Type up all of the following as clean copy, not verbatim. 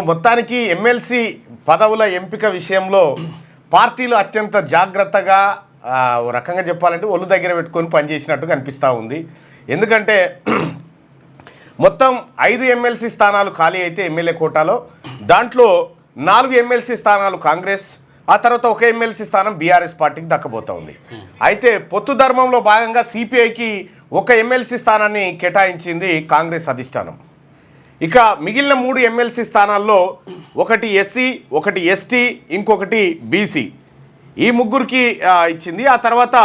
మొత్తానికి ఎమ్మెల్సీ పదవుల ఎంపిక విషయంలో పార్టీలు అత్యంత జాగ్రత్తగా ఓ రకంగా చెప్పాలంటే ఒళ్ళు దగ్గర పెట్టుకొని పనిచేసినట్టుగా అనిపిస్తూ ఉంది. ఎందుకంటే మొత్తం 5 ఎమ్మెల్సీ స్థానాలు ఖాళీ అయితే ఎమ్మెల్యే కోటాలో దాంట్లో 4 ఎమ్మెల్సీ స్థానాలు కాంగ్రెస్, ఆ తర్వాత 1 ఎమ్మెల్సీ స్థానం బీఆర్ఎస్ పార్టీకి దక్కబోతూ ఉంది. అయితే పొత్తు ధర్మంలో భాగంగా సిపిఐకి 1 ఎమ్మెల్సీ స్థానాన్ని కేటాయించింది కాంగ్రెస్ అధిష్టానం. ఇక మిగిలిన 3 ఎమ్మెల్సీ స్థానాల్లో ఒకటి ఎస్సీ, ఒకటి ఎస్టీ, ఇంకొకటి బీసీ, ఈ ముగ్గురికి ఇచ్చింది. ఆ తర్వాత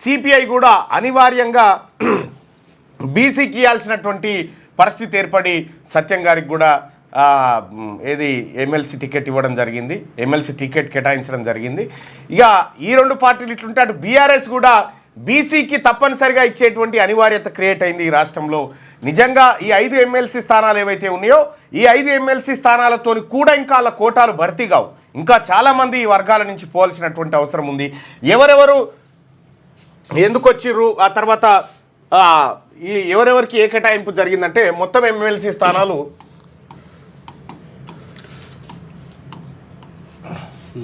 సిపిఐ కూడా అనివార్యంగా బీసీకి ఇవ్వాల్సినటువంటి పరిస్థితి ఏర్పడి సత్యం గారికి కూడా ఎమ్మెల్సీ టికెట్ ఇవ్వడం జరిగింది, ఎమ్మెల్సీ టికెట్ కేటాయించడం జరిగింది. ఇక ఈ 2 పార్టీలు ఇట్లుంటే అటు బీఆర్ఎస్ కూడా బీసీకి తప్పనిసరిగా ఇచ్చేటువంటి అనివార్యత క్రియేట్ అయింది ఈ రాష్ట్రంలో. నిజంగా ఈ 5 ఎమ్మెల్సీ స్థానాలు ఏవైతే ఉన్నాయో ఈ 5 ఎమ్మెల్సీ స్థానాలతో కూడా ఇంకా వాళ్ళ కోటాలు భర్తీ కావు. ఇంకా చాలామంది ఈ వర్గాల నుంచి పోవాల్సినటువంటి అవసరం ఉంది. ఎవరెవరు ఎందుకు వచ్చిర్రు, ఆ తర్వాత ఈ ఎవరెవరికి ఏ కేటాయింపు జరిగిందంటే మొత్తం ఎమ్మెల్సీ స్థానాలు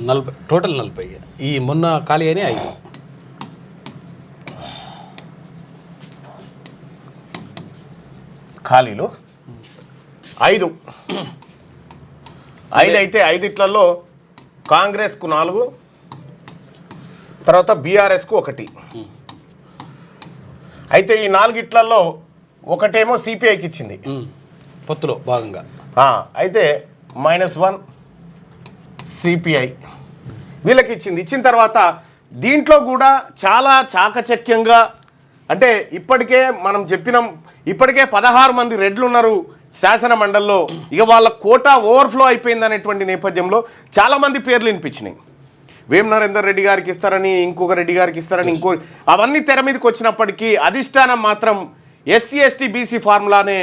40, టోటల్ 40. ఈ మొన్న ఖాళీ అయినా 5 ఖాళీలు 5 అయితే 5 కాంగ్రెస్కు 4, తర్వాత బీఆర్ఎస్కు 1. అయితే ఈ 4 ఒకటేమో సిపిఐకి ఇచ్చింది పొత్తులో భాగంగా. అయితే -1 సిపిఐ వీళ్ళకి ఇచ్చింది. ఇచ్చిన తర్వాత దీంట్లో కూడా చాలా చాకచక్యంగా, అంటే ఇప్పటికే మనం చెప్పినాం, ఇప్పటికే 16 మంది రెడ్లు ఉన్నారు శాసన మండలిలో. ఇక వాళ్ళ కోటా ఓవర్ఫ్లో అయిపోయింది అనేటువంటి నేపథ్యంలో చాలామంది పేర్లు వినిపించినాయి. వేం నరేందర్ రెడ్డి గారికి ఇస్తారని, ఇంకొక రెడ్డి గారికి ఇస్తారని, అవన్నీ తెర మీదకి వచ్చినప్పటికీ అధిష్టానం మాత్రం ఎస్సీ ఎస్టీ బీసీ ఫార్ములానే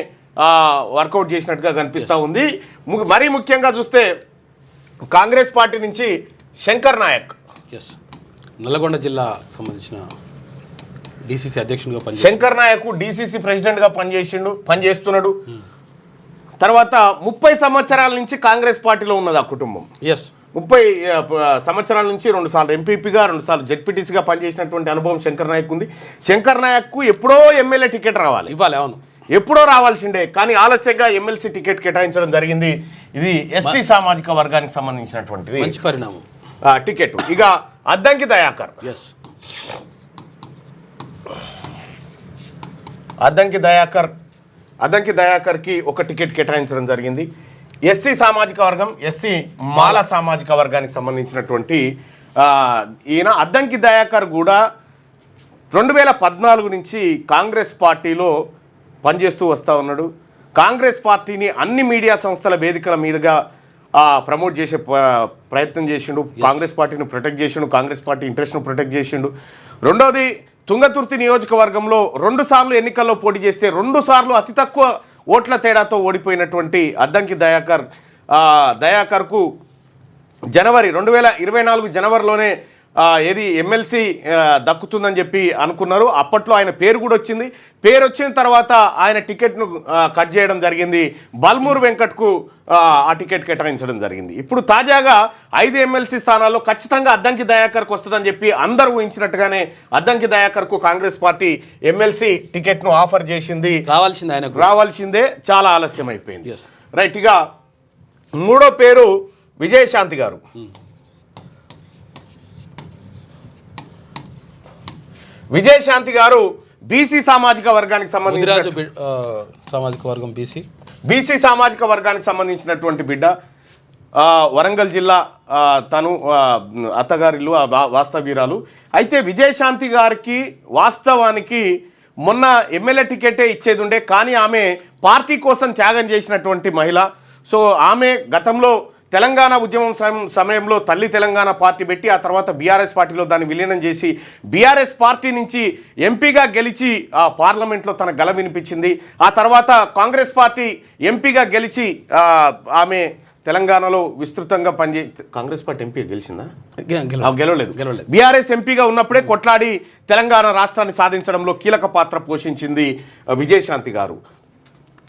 వర్కౌట్ చేసినట్టుగా కనిపిస్తూ ఉంది. మరీ ముఖ్యంగా చూస్తే కాంగ్రెస్ పార్టీ నుంచి శంకర్ నాయక్, నల్లగొండ జిల్లా సంబంధించిన డిసిసి అధ్యక్షుడిగా శంకర్ నాయక్ డిసిసి ప్రెసిడెంట్గా పనిచేస్తున్నాడు. తర్వాత 30 సంవత్సరాల నుంచి కాంగ్రెస్ పార్టీలో ఉన్నది ఆ కుటుంబం. 30 సంవత్సరాల నుంచి 2 సార్లు ఎంపీపీగా, 2 సార్లు జెడ్పీటీసీగా పనిచేసినటువంటి అనుభవం శంకర్ నాయక్ ఉంది. శంకర్ నాయక్కు ఎప్పుడో ఎమ్మెల్యే టికెట్ ఇవ్వాలి, అవును, ఎప్పుడో రావాల్సిండే, కానీ ఆలస్యంగా ఎమ్మెల్సీ టికెట్ కేటాయించడం జరిగింది. ఇది ఎస్టీ సామాజిక వర్గానికి సంబంధించినటువంటిది, మంచి పరిణామం టికెట్. ఇక అద్దంకి దయాకర్కి 1 టికెట్ కేటాయించడం జరిగింది. ఎస్సీ సామాజిక వర్గం, ఎస్సీ మాల సామాజిక వర్గానికి సంబంధించినటువంటి ఈయన అద్దంకి దయాకర్ కూడా 2014 నుంచి కాంగ్రెస్ పార్టీలో పనిచేస్తూ వస్తూ ఉన్నాడు. కాంగ్రెస్ పార్టీని అన్ని మీడియా సంస్థల వేదికల మీదుగా ప్రమోట్ చేసే ప్రయత్నం చేసిండు. కాంగ్రెస్ పార్టీని ప్రొటెక్ట్ చేసిండు, కాంగ్రెస్ పార్టీ ఇంట్రెస్ట్ను ప్రొటెక్ట్ చేసిండు. రెండోది, తుంగతుర్తి నియోజకవర్గంలో 2 సార్లు ఎన్నికల్లో పోటీ చేస్తే 2 సార్లు అతి తక్కువ ఓట్ల తేడాతో ఓడిపోయినటువంటి అద్దంకి దయాకర్కు 2024 జనవరిలోనే ఎమ్మెల్సీ దక్కుతుందని చెప్పి అనుకున్నారు. అప్పట్లో ఆయన పేరు కూడా వచ్చింది. పేరు వచ్చిన తర్వాత ఆయన టికెట్ను కట్ చేయడం జరిగింది. బల్మూరు వెంకట్కు ఆ టికెట్ కేటాయించడం జరిగింది. ఇప్పుడు తాజాగా 5 ఎమ్మెల్సీ స్థానాల్లో ఖచ్చితంగా అద్దంకి దయాకర్కు వస్తుందని చెప్పి అందరూ ఊహించినట్టుగానే అద్దంకి దయాకర్కు కాంగ్రెస్ పార్టీ ఎమ్మెల్సీ టికెట్ను ఆఫర్ చేసింది. రావాల్సిందే, చాలా ఆలస్యం అయిపోయింది. రైట్. ఇక 3వ పేరు విజయశాంతి గారు. విజయశాంతి గారు బీసీ సామాజిక వర్గానికి సంబంధించిన బీసీ సామాజిక వర్గానికి సంబంధించినటువంటి బిడ్డ. వరంగల్ జిల్లా, తను అత్తగారిల్లు వాస్తవ్యురాలు. అయితే విజయశాంతి గారికి వాస్తవానికి మొన్న ఎమ్మెల్యే టికెటే ఇచ్చేది ఉండే, కానీ ఆమె పార్టీ కోసం త్యాగం చేసినటువంటి మహిళ. సో ఆమె గతంలో తెలంగాణ ఉద్యమం సమయంలో తల్లి తెలంగాణ పార్టీ పెట్టి ఆ తర్వాత బీఆర్ఎస్ పార్టీలో దాన్ని విలీనం చేసి బీఆర్ఎస్ పార్టీ నుంచి ఎంపీగా గెలిచి పార్లమెంట్లో తన గల వినిపించింది. ఆ తర్వాత కాంగ్రెస్ పార్టీ ఎంపీగా గెలిచి ఆమె తెలంగాణలో విస్తృతంగా కాంగ్రెస్ పార్టీ ఎంపీ గెలిచిందా? గెలవలేదు. బీఆర్ఎస్ ఎంపీగా ఉన్నప్పుడే కొట్లాడి తెలంగాణ రాష్ట్రాన్ని సాధించడంలో కీలక పాత్ర పోషించింది విజయశాంతి గారు.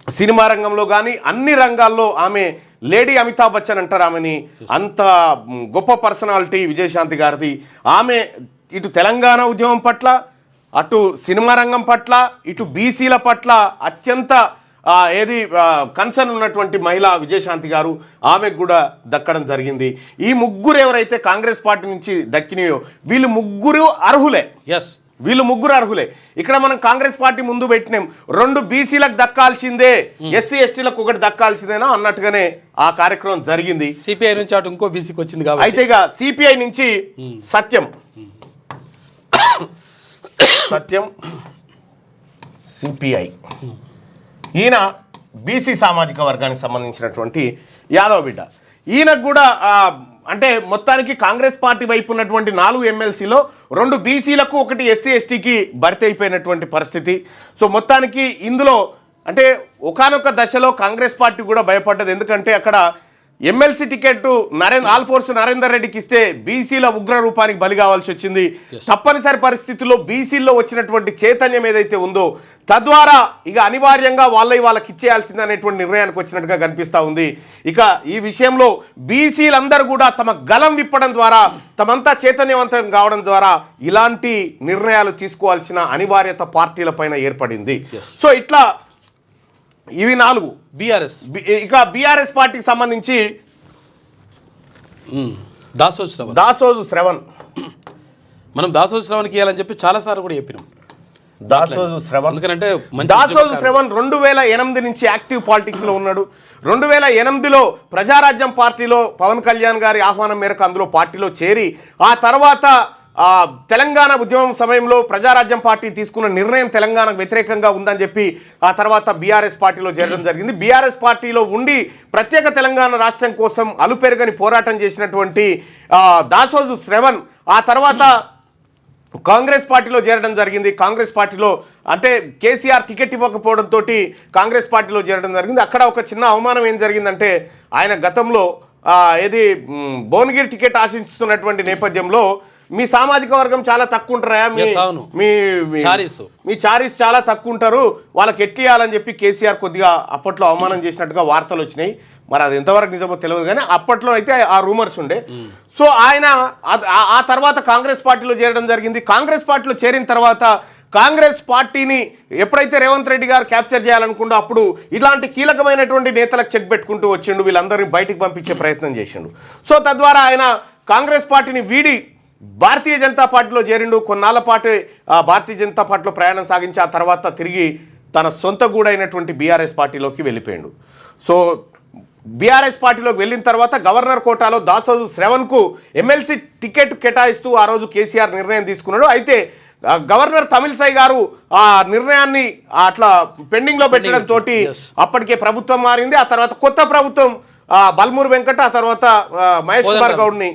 సినిమా రంగంలో కానీ అన్ని రంగాల్లో ఆమె లేడీ అమితాబ్ బచ్చన్ అంటారు ఆమెని, అంత గొప్ప పర్సనాలిటీ విజయశాంతి గారిది. ఆమె ఇటు తెలంగాణ ఉద్యమం పట్ల, అటు సినిమా రంగం పట్ల, ఇటు బీసీల పట్ల అత్యంత కన్సర్న్ ఉన్నటువంటి మహిళ విజయశాంతి గారు. ఆమెకు కూడా దక్కడం జరిగింది. ఈ ముగ్గురు ఎవరైతే కాంగ్రెస్ పార్టీ నుంచి దక్కినాయో వీళ్ళు ముగ్గురు అర్హులే. వీళ్ళు ముగ్గురు అర్హులే. ఇక్కడ మనం కాంగ్రెస్ పార్టీ ముందు పెట్టినాం 2 బీసీలకు దక్కాల్సిందే, ఎస్సీ ఎస్టీలకు 1 దక్కాల్సిందేనా అన్నట్టుగానే ఆ కార్యక్రమం జరిగింది. సిపిఐ నుంచి అటు ఇంకో బీసీకి వచ్చింది కాబట్టి అయితే ఇక సిపిఐ నుంచి సత్యం సిపిఐ ఈయన బీసీ సామాజిక వర్గానికి సంబంధించినటువంటి యాదవ్ బిడ్డ. ఈయనకు కూడా అంటే మొత్తానికి కాంగ్రెస్ పార్టీ వైపు ఉన్నటువంటి 4 ఎమ్మెల్సీలో 2 బీసీలకు 1 ఎస్సీ ఎస్టీకి భర్తీ అయిపోయినటువంటి పరిస్థితి. సో మొత్తానికి ఇందులో అంటే ఒకానొక దశలో కాంగ్రెస్ పార్టీ కూడా భయపడ్డది. ఎందుకంటే అక్కడ ఎమ్మెల్సీ టికెట్ ఆల్ఫోర్స్ నరేందర్ రెడ్డికి ఇస్తే బీసీల ఉగ్ర రూపానికి బలి కావాల్సి వచ్చింది. తప్పనిసరి పరిస్థితుల్లో బీసీల్లో వచ్చినటువంటి చైతన్యం ఏదైతే ఉందో తద్వారా ఇక అనివార్యంగా వాళ్ళకి ఇచ్చేయాల్సింది అనేటువంటి నిర్ణయానికి వచ్చినట్టుగా కనిపిస్తూ ఉంది. ఇక ఈ విషయంలో బీసీలందరూ కూడా తమ గలం విప్పడం ద్వారా, తమంతా చైతన్యవంతం కావడం ద్వారా ఇలాంటి నిర్ణయాలు తీసుకోవాల్సిన అనివార్యత పార్టీలపైన ఏర్పడింది. సో ఇట్లా ఇవి 4 బీఆర్ఎస్. ఇక బీఆర్ఎస్ పార్టీకి సంబంధించి దాసోజు శ్రవణ్ మనం దాసోజు శ్రవణ్కి ఇవ్వాలని చెప్పి చాలాసార్లు కూడా చెప్పినాం. దాసోజు శ్రవణ్ 2008 నుంచి యాక్టివ్ పాలిటిక్స్లో ఉన్నాడు. 2008లో ప్రజారాజ్యం పార్టీలో పవన్ కళ్యాణ్ గారి ఆహ్వానం మేరకు అందులో పార్టీలో చేరి ఆ తర్వాత తెలంగాణ ఉద్యమం సమయంలో ప్రజారాజ్యం పార్టీ తీసుకున్న నిర్ణయం తెలంగాణకు వ్యతిరేకంగా ఉందని చెప్పి ఆ తర్వాత బీఆర్ఎస్ పార్టీలో చేరడం జరిగింది. బీఆర్ఎస్ పార్టీలో ఉండి ప్రత్యేక తెలంగాణ రాష్ట్రం కోసం అలుపెరగని పోరాటం చేసినటువంటి దాసోజు శ్రవణ్ ఆ తర్వాత కాంగ్రెస్ పార్టీలో చేరడం జరిగింది. కాంగ్రెస్ పార్టీలో అంటే కేసీఆర్ టికెట్ ఇవ్వకపోవడంతో కాంగ్రెస్ పార్టీలో చేరడం జరిగింది. అక్కడ ఒక చిన్న అవమానం ఏం జరిగిందంటే ఆయన గతంలో భువనగిరి టికెట్ ఆశిస్తున్నటువంటి నేపథ్యంలో మీ సామాజిక వర్గం చాలా తక్కువ ఉంటారా, మీ చారీస్ చాలా తక్కువ ఉంటారు, వాళ్ళకి ఎట్టియాలని చెప్పి కేసీఆర్ కొద్దిగా అప్పట్లో అవమానం చేసినట్టుగా వార్తలు వచ్చినాయి. మరి అది ఎంతవరకు నిజమో తెలియదు కానీ అప్పట్లో అయితే ఆ రూమర్స్ ఉండే. సో ఆయన ఆ తర్వాత కాంగ్రెస్ పార్టీలో చేరడం జరిగింది. కాంగ్రెస్ పార్టీలో చేరిన తర్వాత కాంగ్రెస్ పార్టీని ఎప్పుడైతే రేవంత్ రెడ్డి గారు క్యాప్చర్ చేయాలనుకుంటూ అప్పుడు ఇలాంటి కీలకమైనటువంటి నేతలకు చెక్ పెట్టుకుంటూ వచ్చిండు, వీళ్ళందరినీ బయటికి పంపించే ప్రయత్నం చేసిండు. సో తద్వారా ఆయన కాంగ్రెస్ పార్టీని వీడి భారతీయ జనతా పార్టీలో చేరిండు. కొన్నాళ్ళ పాటు భారతీయ జనతా పార్టీలో ప్రయాణం సాగించి ఆ తర్వాత తిరిగి తన సొంత గూడైనటువంటి బీఆర్ఎస్ పార్టీలోకి వెళ్ళిపోయాడు. సో బీఆర్ఎస్ పార్టీలోకి వెళ్ళిన తర్వాత గవర్నర్ కోటాలో దాసోజు శ్రవణ్కు ఎమ్మెల్సీ టికెట్ కేటాయిస్తూ ఆ రోజు కేసీఆర్ నిర్ణయం తీసుకున్నాడు. అయితే గవర్నర్ తమిళసై గారు ఆ నిర్ణయాన్ని అట్లా పెండింగ్లో పెట్టడంతో అప్పటికే ప్రభుత్వం మారింది. ఆ తర్వాత కొత్త ప్రభుత్వం బల్మూరు వెంకట, ఆ తర్వాత మహేష్ కుమార్ గౌడ్ని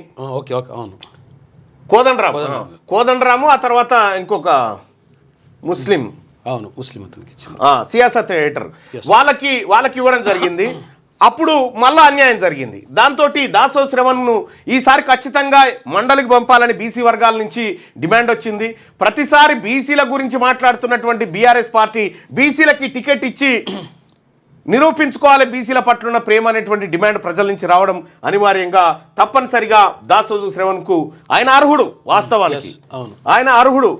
కోదండరాము, ఆ తర్వాత ఇంకొక ముస్లిం అతనికి సియాసత్ ఎడిటర్ వాళ్ళకి ఇవ్వడం జరిగింది. అప్పుడు మళ్ళా అన్యాయం జరిగింది. దాంతో దాసోజు శ్రవణ్ను ఈసారి ఖచ్చితంగా మండలికి పంపాలని బీసీ వర్గాల నుంచి డిమాండ్ వచ్చింది. ప్రతిసారి బీసీల గురించి మాట్లాడుతున్నటువంటి బీఆర్ఎస్ పార్టీ బీసీలకి టికెట్ ఇచ్చి నిరూపించుకోవాలి బీసీల పట్ల ప్రేమ అనేటువంటి డిమాండ్ ప్రజల నుంచి రావడం అనివార్యంగా తప్పనిసరిగా దాసోజు శ్రవణ్కు ఆయన అర్హుడు. వాస్తవానికి ఆయన అర్హుడు.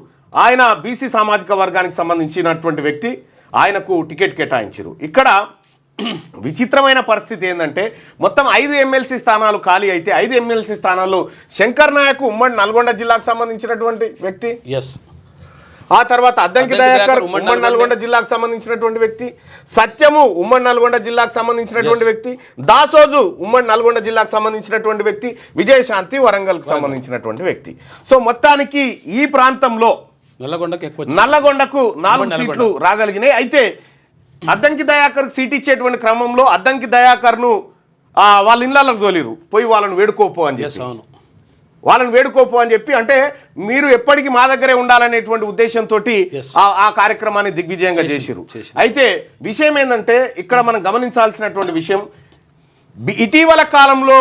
ఆయన బీసీ సామాజిక వర్గానికి సంబంధించినటువంటి వ్యక్తి. ఆయనకు టికెట్ కేటాయించారు. ఇక్కడ విచిత్రమైన పరిస్థితి ఏంటంటే మొత్తం 5 ఎమ్మెల్సీ స్థానాలు ఖాళీ అయితే 5 ఎమ్మెల్సీ స్థానాల్లో శంకర్ నాయక్ ఉమ్మడి నల్గొండ జిల్లాకు సంబంధించినటువంటి వ్యక్తి, ఆ తర్వాత అద్దంకి దయాకర్ ఉమ్మడి నల్గొండ జిల్లాకు సంబంధించినటువంటి వ్యక్తి, సత్యము ఉమ్మడి నల్గొండ జిల్లాకు సంబంధించినటువంటి వ్యక్తి, దాసోజు ఉమ్మడి నల్గొండ జిల్లాకు సంబంధించినటువంటి వ్యక్తి, విజయశాంతి వరంగల్కు సంబంధించినటువంటి వ్యక్తి. సో మొత్తానికి ఈ ప్రాంతంలో నల్లగొండకు 4 సీట్లు రాగలిగినాయి. అయితే అద్దంకి దయాకర్కి సీట్ ఇచ్చేటువంటి క్రమంలో అద్దంకి దయాకర్ను వాళ్ళ ఇళ్ళకు తోలిరు, పోయి వాళ్ళని వేడుకోపో అని చెప్పి అంటే మీరు ఎప్పటికీ మా దగ్గరే ఉండాలనేటువంటి ఉద్దేశంతో ఆ కార్యక్రమాన్ని దిగ్విజయంగా చేసిరు. అయితే విషయం ఏంటంటే ఇక్కడ మనం గమనించాల్సినటువంటి విషయం, ఇటీవల కాలంలో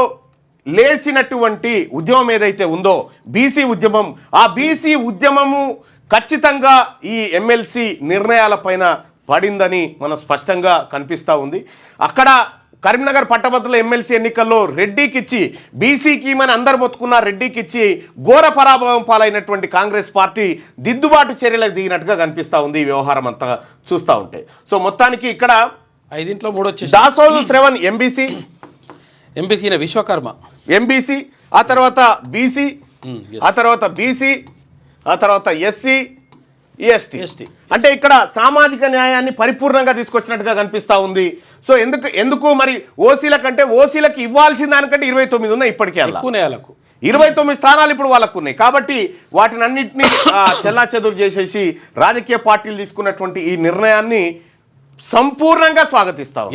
లేచినటువంటి ఉద్యమం ఏదైతే ఉందో బీసీ ఉద్యమం, ఆ బీసీ ఉద్యమము ఖచ్చితంగా ఈ ఎమ్మెల్సీ నిర్ణయాలపైన పడిందని మనం స్పష్టంగా కనిపిస్తూ ఉంది. అక్కడ కరీంనగర్ పట్టభద్రుల ఎమ్మెల్సీ ఎన్నికల్లో రెడ్డికిచ్చి బీసీకి మన అందరు మొత్తుకున్న రెడ్డికిచ్చి ఘోర పరాభవం పాలైనటువంటి కాంగ్రెస్ పార్టీ దిద్దుబాటు చర్యలకు దిగినట్టుగా కనిపిస్తూ ఉంది ఈ వ్యవహారం అంతా చూస్తూ ఉంటే. సో మొత్తానికి ఇక్కడ 5 3 వచ్చేసి Dasoju Shravan MBC, MPC Vishwakarma MBC, ఆ తర్వాత బీసీ, ఆ తర్వాత బీసీ, ఆ తర్వాత ఎస్సీ, ఎస్టీ. అంటే ఇక్కడ సామాజిక న్యాయాన్ని పరిపూర్ణంగా తీసుకొచ్చినట్టుగా కనిపిస్తూ ఉంది. సో ఎందుకు మరి ఓసీల కంటే ఓసీలకు ఇవ్వాల్సిన దానికంటే 29 ఉన్నాయి ఇప్పటికే. 29 స్థానాలు ఇప్పుడు వాళ్ళకు ఉన్నాయి. కాబట్టి వాటిని అన్నింటినీ చెల్లాచెదురు చేసేసి రాజకీయ పార్టీలు తీసుకున్నటువంటి ఈ నిర్ణయాన్ని సంపూర్ణంగా స్వాగతిస్తాం.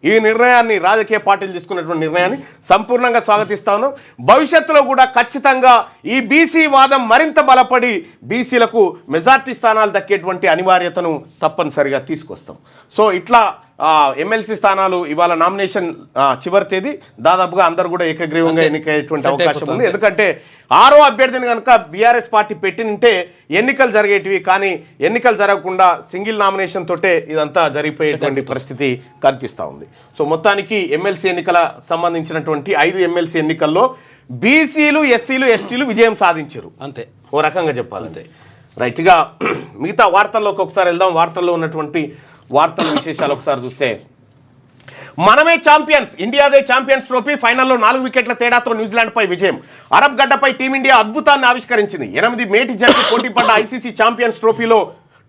ఈ నిర్ణయాన్ని రాజకీయ పార్టీలు తీసుకున్నటువంటి నిర్ణయాన్ని సంపూర్ణంగా స్వాగతిస్తా ఉన్నాం. భవిష్యత్తులో కూడా ఖచ్చితంగా ఈ బీసీ వాదం మరింత బలపడి బీసీలకు మెజార్టీ స్థానాలు దక్కేటువంటి అనివార్యతను తప్పనిసరిగా తీసుకొస్తాం. సో ఇట్లా ఎమ్మెల్సీ స్థానాలు ఇవాళ నామినేషన్ చివరి తేదీ దాదాపుగా అందరూ కూడా ఏకగ్రీవంగా ఎన్నికయ్యేటువంటి అవకాశం ఉంది. ఎందుకంటే 6వ అభ్యర్థిని కనుక బీఆర్ఎస్ పార్టీ పెట్టింటే ఎన్నికలు జరిగేటివి, కానీ ఎన్నికలు జరగకుండా సింగిల్ నామినేషన్ తోటే ఇదంతా జరిగిపోయేటువంటి పరిస్థితి కనిపిస్తూ ఉంది. సో మొత్తానికి ఎమ్మెల్సీ ఎన్నికల సంబంధించినటువంటి 5 ఎమ్మెల్సీ ఎన్నికల్లో బీసీలు, ఎస్సీలు, ఎస్టీలు విజయం సాధించారు అంతే, ఓ రకంగా చెప్పాలంటే. రైట్గా మిగతా వార్తల్లోకి ఒకసారి వెళ్దాం. వార్తల్లో ఉన్నటువంటి వార్తల విశేషాలు ఒకసారి చూస్తే, మనమే ఛాంపియన్స్, ఇండియాదే ఛాంపియన్స్ ట్రోఫీ ఫైనల్లో 4 వికెట్ల తేడాతో న్యూజిలాండ్పై విజయం. అరబ్ గడ్డపై టీమిండియా అద్భుతాన్ని ఆవిష్కరించింది. 8 మేటి జట్టు పోటీ పడ్డ ఐసీసీ ఛాంపియన్స్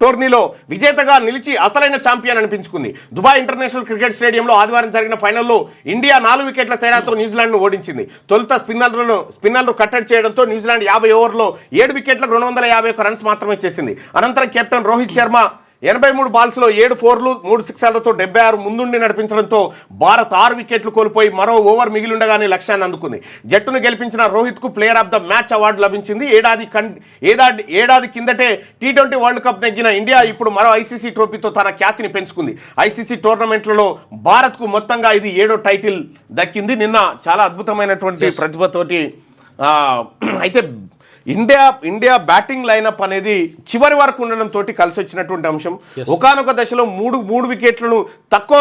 టోర్నీలో విజేతగా నిలిచి అసలైన ఛాంపియన్ అనిపించుకుంది. దుబాయ్ ఇంటర్నేషనల్ క్రికెట్ స్టేడియంలో ఆదివారం జరిగిన ఫైనల్లో ఇండియా 4 వికెట్ల తేడాతో న్యూజిలాండ్ను ఓడించింది. తొలుత స్పిన్నర్లు కట్టడి చేయడంతో న్యూజిలాండ్ 50 ఓవర్లో 7 వికెట్లకు 251 రన్స్ మాత్రమే చేసింది. అనంతరం కెప్టెన్ రోహిత్ శర్మ 83 బాల్స్లో 7 4లు 3 సిక్సర్లతో 76 ముందుండి నడిపించడంతో భారత్ 6 వికెట్లు కోల్పోయి మరో ఓవర్ మిగిలిండగానే లక్ష్యాన్ని అందుకుంది. జట్టును గెలిపించిన రోహిత్కు player of the match award లభించింది. ఏడాది కిందటే T20 వరల్డ్ కప్ నెగ్గిన ఇండియా ఇప్పుడు మరో ఐసీసీ ట్రోఫీతో తన ఖ్యాతిని పెంచుకుంది. ఐసీసీ టోర్నమెంట్లలో భారత్కు మొత్తంగా ఇది 7వ టైటిల్ దక్కింది. నిన్న చాలా అద్భుతమైనటువంటి ప్రతిభతోటి అయితే ఇండియా బ్యాటింగ్ లైనప్ అనేది చివరి వరకు ఉండడంతో కలిసి వచ్చినటువంటి అంశం. ఒకానొక దశలో మూడు వికెట్లను తక్కువ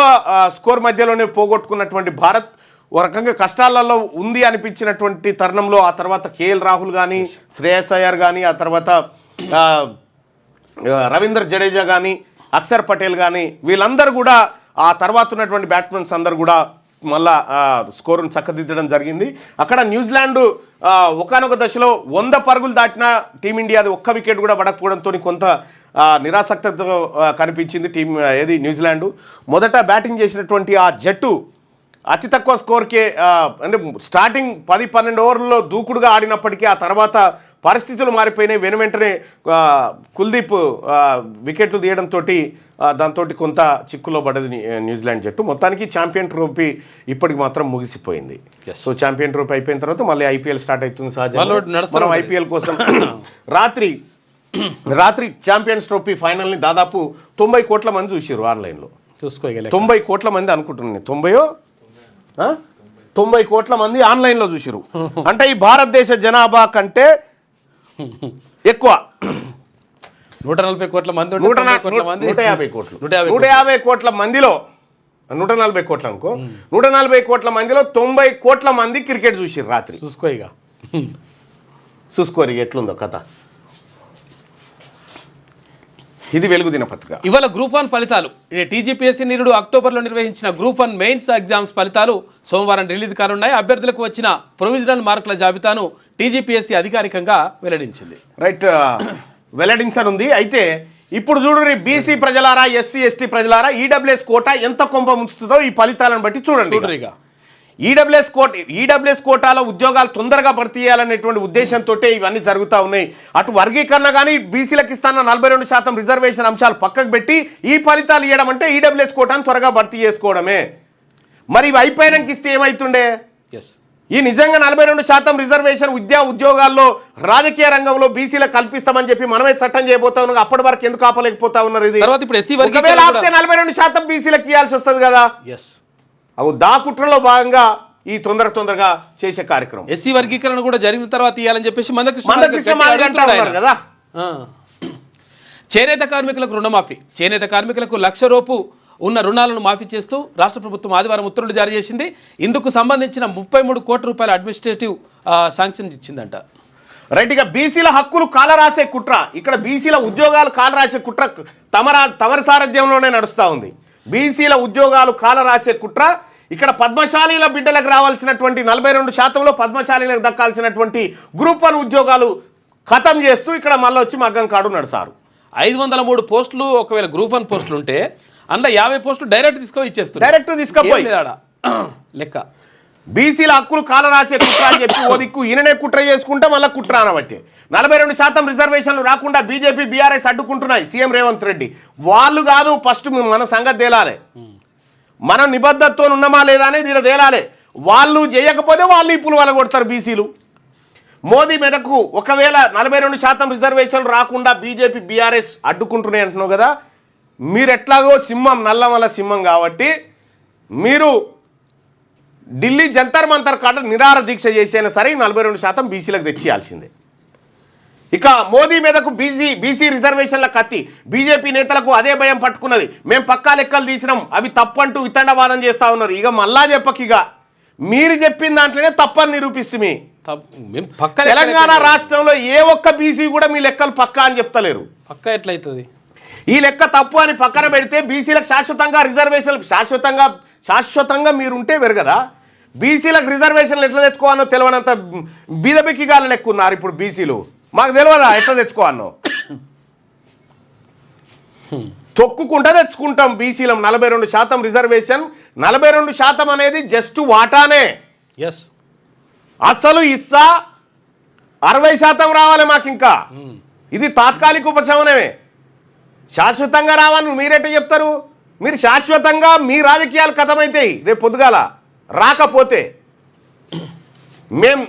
స్కోర్ మధ్యలోనే పోగొట్టుకున్నటువంటి భారత్ ఓ రకంగా కష్టాలలో ఉంది అనిపించినటువంటి తరుణంలో ఆ తర్వాత కేఎల్ రాహుల్ కానీ, శ్రేయస్ అయ్యర్ కానీ, ఆ తర్వాత రవీంద్ర జడేజా కానీ, అక్షర్ పటేల్ కానీ, వీళ్ళందరూ కూడా ఆ తర్వాత ఉన్నటువంటి బ్యాట్స్మెన్స్ అందరూ కూడా మళ్ళా స్కోరును చక్కదిద్దడం జరిగింది. అక్కడ న్యూజిలాండ్ ఒకానొక దశలో 100 పరుగులు దాటిన టీమిండియాది 1 వికెట్ కూడా పడకపోవడంతో కొంత నిరాసక్తతో కనిపించింది న్యూజిలాండ్. మొదట బ్యాటింగ్ చేసినటువంటి ఆ జట్టు అతి తక్కువ స్కోర్కే అంటే స్టార్టింగ్ 10-12 ఓవర్లలో దూకుడుగా ఆడినప్పటికీ ఆ తర్వాత పరిస్థితులు మారిపోయినాయి. వెంటనే కుల్దీప్ వికెట్లు తీయడంతో దాంతో కొంత చిక్కులో పడ్డది న్యూజిలాండ్ జట్టు. మొత్తానికి ఛాంపియన్ ట్రోఫీ ఇప్పటికి మాత్రం ముగిసిపోయింది. సో ఛాంపియన్ ట్రోఫీ అయిపోయిన తర్వాత మళ్ళీ ఐపీఎల్ స్టార్ట్ అవుతుంది సహజంగా. మనం ఐపీఎల్ కోసం రాత్రి ఛాంపియన్స్ ట్రోఫీ ఫైనల్ని దాదాపు 90 కోట్ల మంది చూసారు ఆన్లైన్లో. చూసుకోగల 90 కోట్ల మంది అనుకుంటున్నాను, 90 కోట్ల మంది ఆన్లైన్లో చూసారు. అంటే ఈ భారతదేశ జనాభా కంటే ఎక్కువ 140 కోట్ల మంది 150 కోట్ల మందిలో 140 కోట్ల అనుకో 140 కోట్ల మందిలో 90 కోట్ల మంది క్రికెట్ చూసిర్రు రాత్రి. చూసుకోరు ఎట్లుందో కథ. ఇది వెలుగు దినపత్రిక. ఇవాళ గ్రూప్ 1 ఫలితాలు. టీజీపీఎస్సీ నిరుడు అక్టోబర్లో నిర్వహించిన గ్రూప్ 1 మెయిన్స్ ఎగ్జామ్స్ ఫలితాలు సోమవారం రిలీజ్ కానున్నాయి. అభ్యర్థులకు వచ్చిన ప్రొవిజనల్ మార్కుల జాబితాను టీజీపీఎస్సీ అధికారికంగా వెల్లడించింది. రైట్, వెల్లడించనుంది. అయితే ఇప్పుడు చూడండి, బీసీ ప్రజలారా, ఎస్సీ ఎస్టీ ప్రజలారా, ఈడబ్ల్యూఎస్ కోటా ఎంత కొంప ముంచుతుందో ఈ ఫలితాలను బట్టి చూడండి. ఈడబ్ల్యూఎస్ కోటాలో ఉద్యోగాలు తొందరగా భర్తీ చేయాలనేటువంటి ఉద్దేశంతో ఇవన్నీ జరుగుతూ ఉన్నాయి. అటు వర్గీకరణ కానీ బీసీలకు ఇస్తాన 42% రిజర్వేషన్ అంశాలు పక్కకు పెట్టి ఈ ఫలితాలు ఇవ్వడం అంటే ఈడబ్ల్యూఎస్ కోటాను త్వరగా భర్తీ చేసుకోవడమే. మరి ఇవి అయిపోయాక ఇస్తే ఏమవుతుండే? ఈ నిజంగా 42% రిజర్వేషన్ ఉద్యోగాల్లో రాజకీయ రంగంలో బీసీలకు కల్పిస్తామని చెప్పి మనమే చట్టం చేయబోతా ఉన్నాం. అప్పటి వరకు ఎందుకు ఆపలేకపోతా ఉన్నారు? ఇది ఒకవేళ ఆపితే 42% బీసీలకు ఇవ్వాల్సి వస్తుంది కదా. అవు దాకుట్రలో భాగంగా ఈ తొందరగా చేసే కార్యక్రమం. ఎస్సీ వర్గీకరణ కూడా జరిగిన తర్వాత ఇవ్వాలని చెప్పేసి మందకృష్ణ కదా. చేనేత కార్మికులకు రుణమాఫీ. చేనేత కార్మికులకు 1,00,000 రూపు ఉన్న రుణాలను మాఫీ చేస్తూ రాష్ట్ర ప్రభుత్వం ఆదివారం ఉత్తర్వులు జారీ చేసింది. ఇందుకు సంబంధించిన 33 కోట్ల రూపాయల అడ్మినిస్ట్రేటివ్ శాంక్షన్ ఇచ్చిందంట. రైట్. ఇక బీసీల హక్కులు కాలరాసే కుట్ర, ఇక్కడ బీసీల ఉద్యోగాలు కాలరాసే కుట్ర తమరి సారథ్యంలోనే నడుస్తూ ఉంది. బీసీల ఉద్యోగాలు కాలరాసే కుట్ర ఇక్కడ పద్మశాలీల బిడ్డలకు రావాల్సినటువంటి 42%లో పద్మశాలీలకు దక్కాల్సినటువంటి గ్రూప్ 1 ఉద్యోగాలు ఖతం చేస్తూ ఇక్కడ మళ్ళీ వచ్చి మగ్గం కాడు నడుస్తారు. 503 పోస్టులు ఒకవేళ గ్రూప్ 1 పోస్టులు ఉంటే అందులో 50 పోస్టులు డైరెక్ట్ తీసుకొని డైరెక్ట్ తీసుకపోయి లెక్క. బీసీల హక్కులు కాలరాసే కుట్ర అని చెప్పి ఓ దిక్కు ఈయననే కుట్ర చేసుకుంటే మళ్ళీ కుట్ర అనబట్టి 42% రిజర్వేషన్లు రాకుండా బీజేపీ బీఆర్ఎస్ అడ్డుకుంటున్నాయి. సీఎం రేవంత్ రెడ్డి వాళ్ళు కాదు, ఫస్ట్ మన సంగతి తేలాలి, మనం నిబద్ధతతో ఉన్నామా లేదా అనేది ఇలా తేలాలి. వాళ్ళు చేయకపోతే వాళ్ళు ఇప్పుడు వాళ్ళ కొడతారు బీసీలు. మోదీ మేరకు ఒకవేళ 42% రిజర్వేషన్లు రాకుండా బీజేపీ బీఆర్ఎస్ అడ్డుకుంటున్నాయి అంటున్నావు కదా, మీరు ఎట్లాగో సింహం నల్లమల్ల సింహం కాబట్టి మీరు ఢిల్లీ జంతర్ మంతర్ కాడ నిరాహార దీక్ష చేసైనా సరే 42% బీసీలకు తెచ్చియాల్సిందే. ఇక మోదీ మీదకు బీసీ రిజర్వేషన్ల కత్తి బీజేపీ నేతలకు అదే భయం పట్టుకున్నది. మేము పక్కా లెక్కలు తీసినాం, అవి తప్పంటూ వితండవాదం చేస్తూ ఉన్నారు. ఇక మళ్ళా చెప్పక ఇక మీరు చెప్పిన దాంట్లోనే తప్పని నిరూపిస్తుంది. తెలంగాణ రాష్ట్రంలో ఏ ఒక్క బీసీ కూడా మీ లెక్కలు పక్కా అని చెప్తలేరు. పక్కా ఎట్లయితుంది? ఈ లెక్క తప్పు అని పక్కన పెడితే బీసీలకు శాశ్వతంగా రిజర్వేషన్లు శాశ్వతంగా మీరుంటే వెరగదా? బీసీలకు రిజర్వేషన్లు ఎట్లా తెచ్చుకోవాలో తెలియనంత బీదబిక్కిగాల లెక్క ఉన్నారు ఇప్పుడు బీసీలు. మాకు తెలియదా ఎట్లా తెచ్చుకోవాలో? తొక్కుకుంటా తెచ్చుకుంటాం బీసీలం 42% రిజర్వేషన్. 42% అనేది జస్ట్ వాటానే. ఎస్, అసలు ఇస్సా 60% రావాలి మాకు. ఇంకా ఇది తాత్కాలిక ఉపశమనమే, శాశ్వతంగా రావని మీరెట్ట చెప్తారు? మీరు శాశ్వతంగా మీ రాజకీయాలు కథమవుతాయి రేపు పొద్దుగాల. రాకపోతే మేము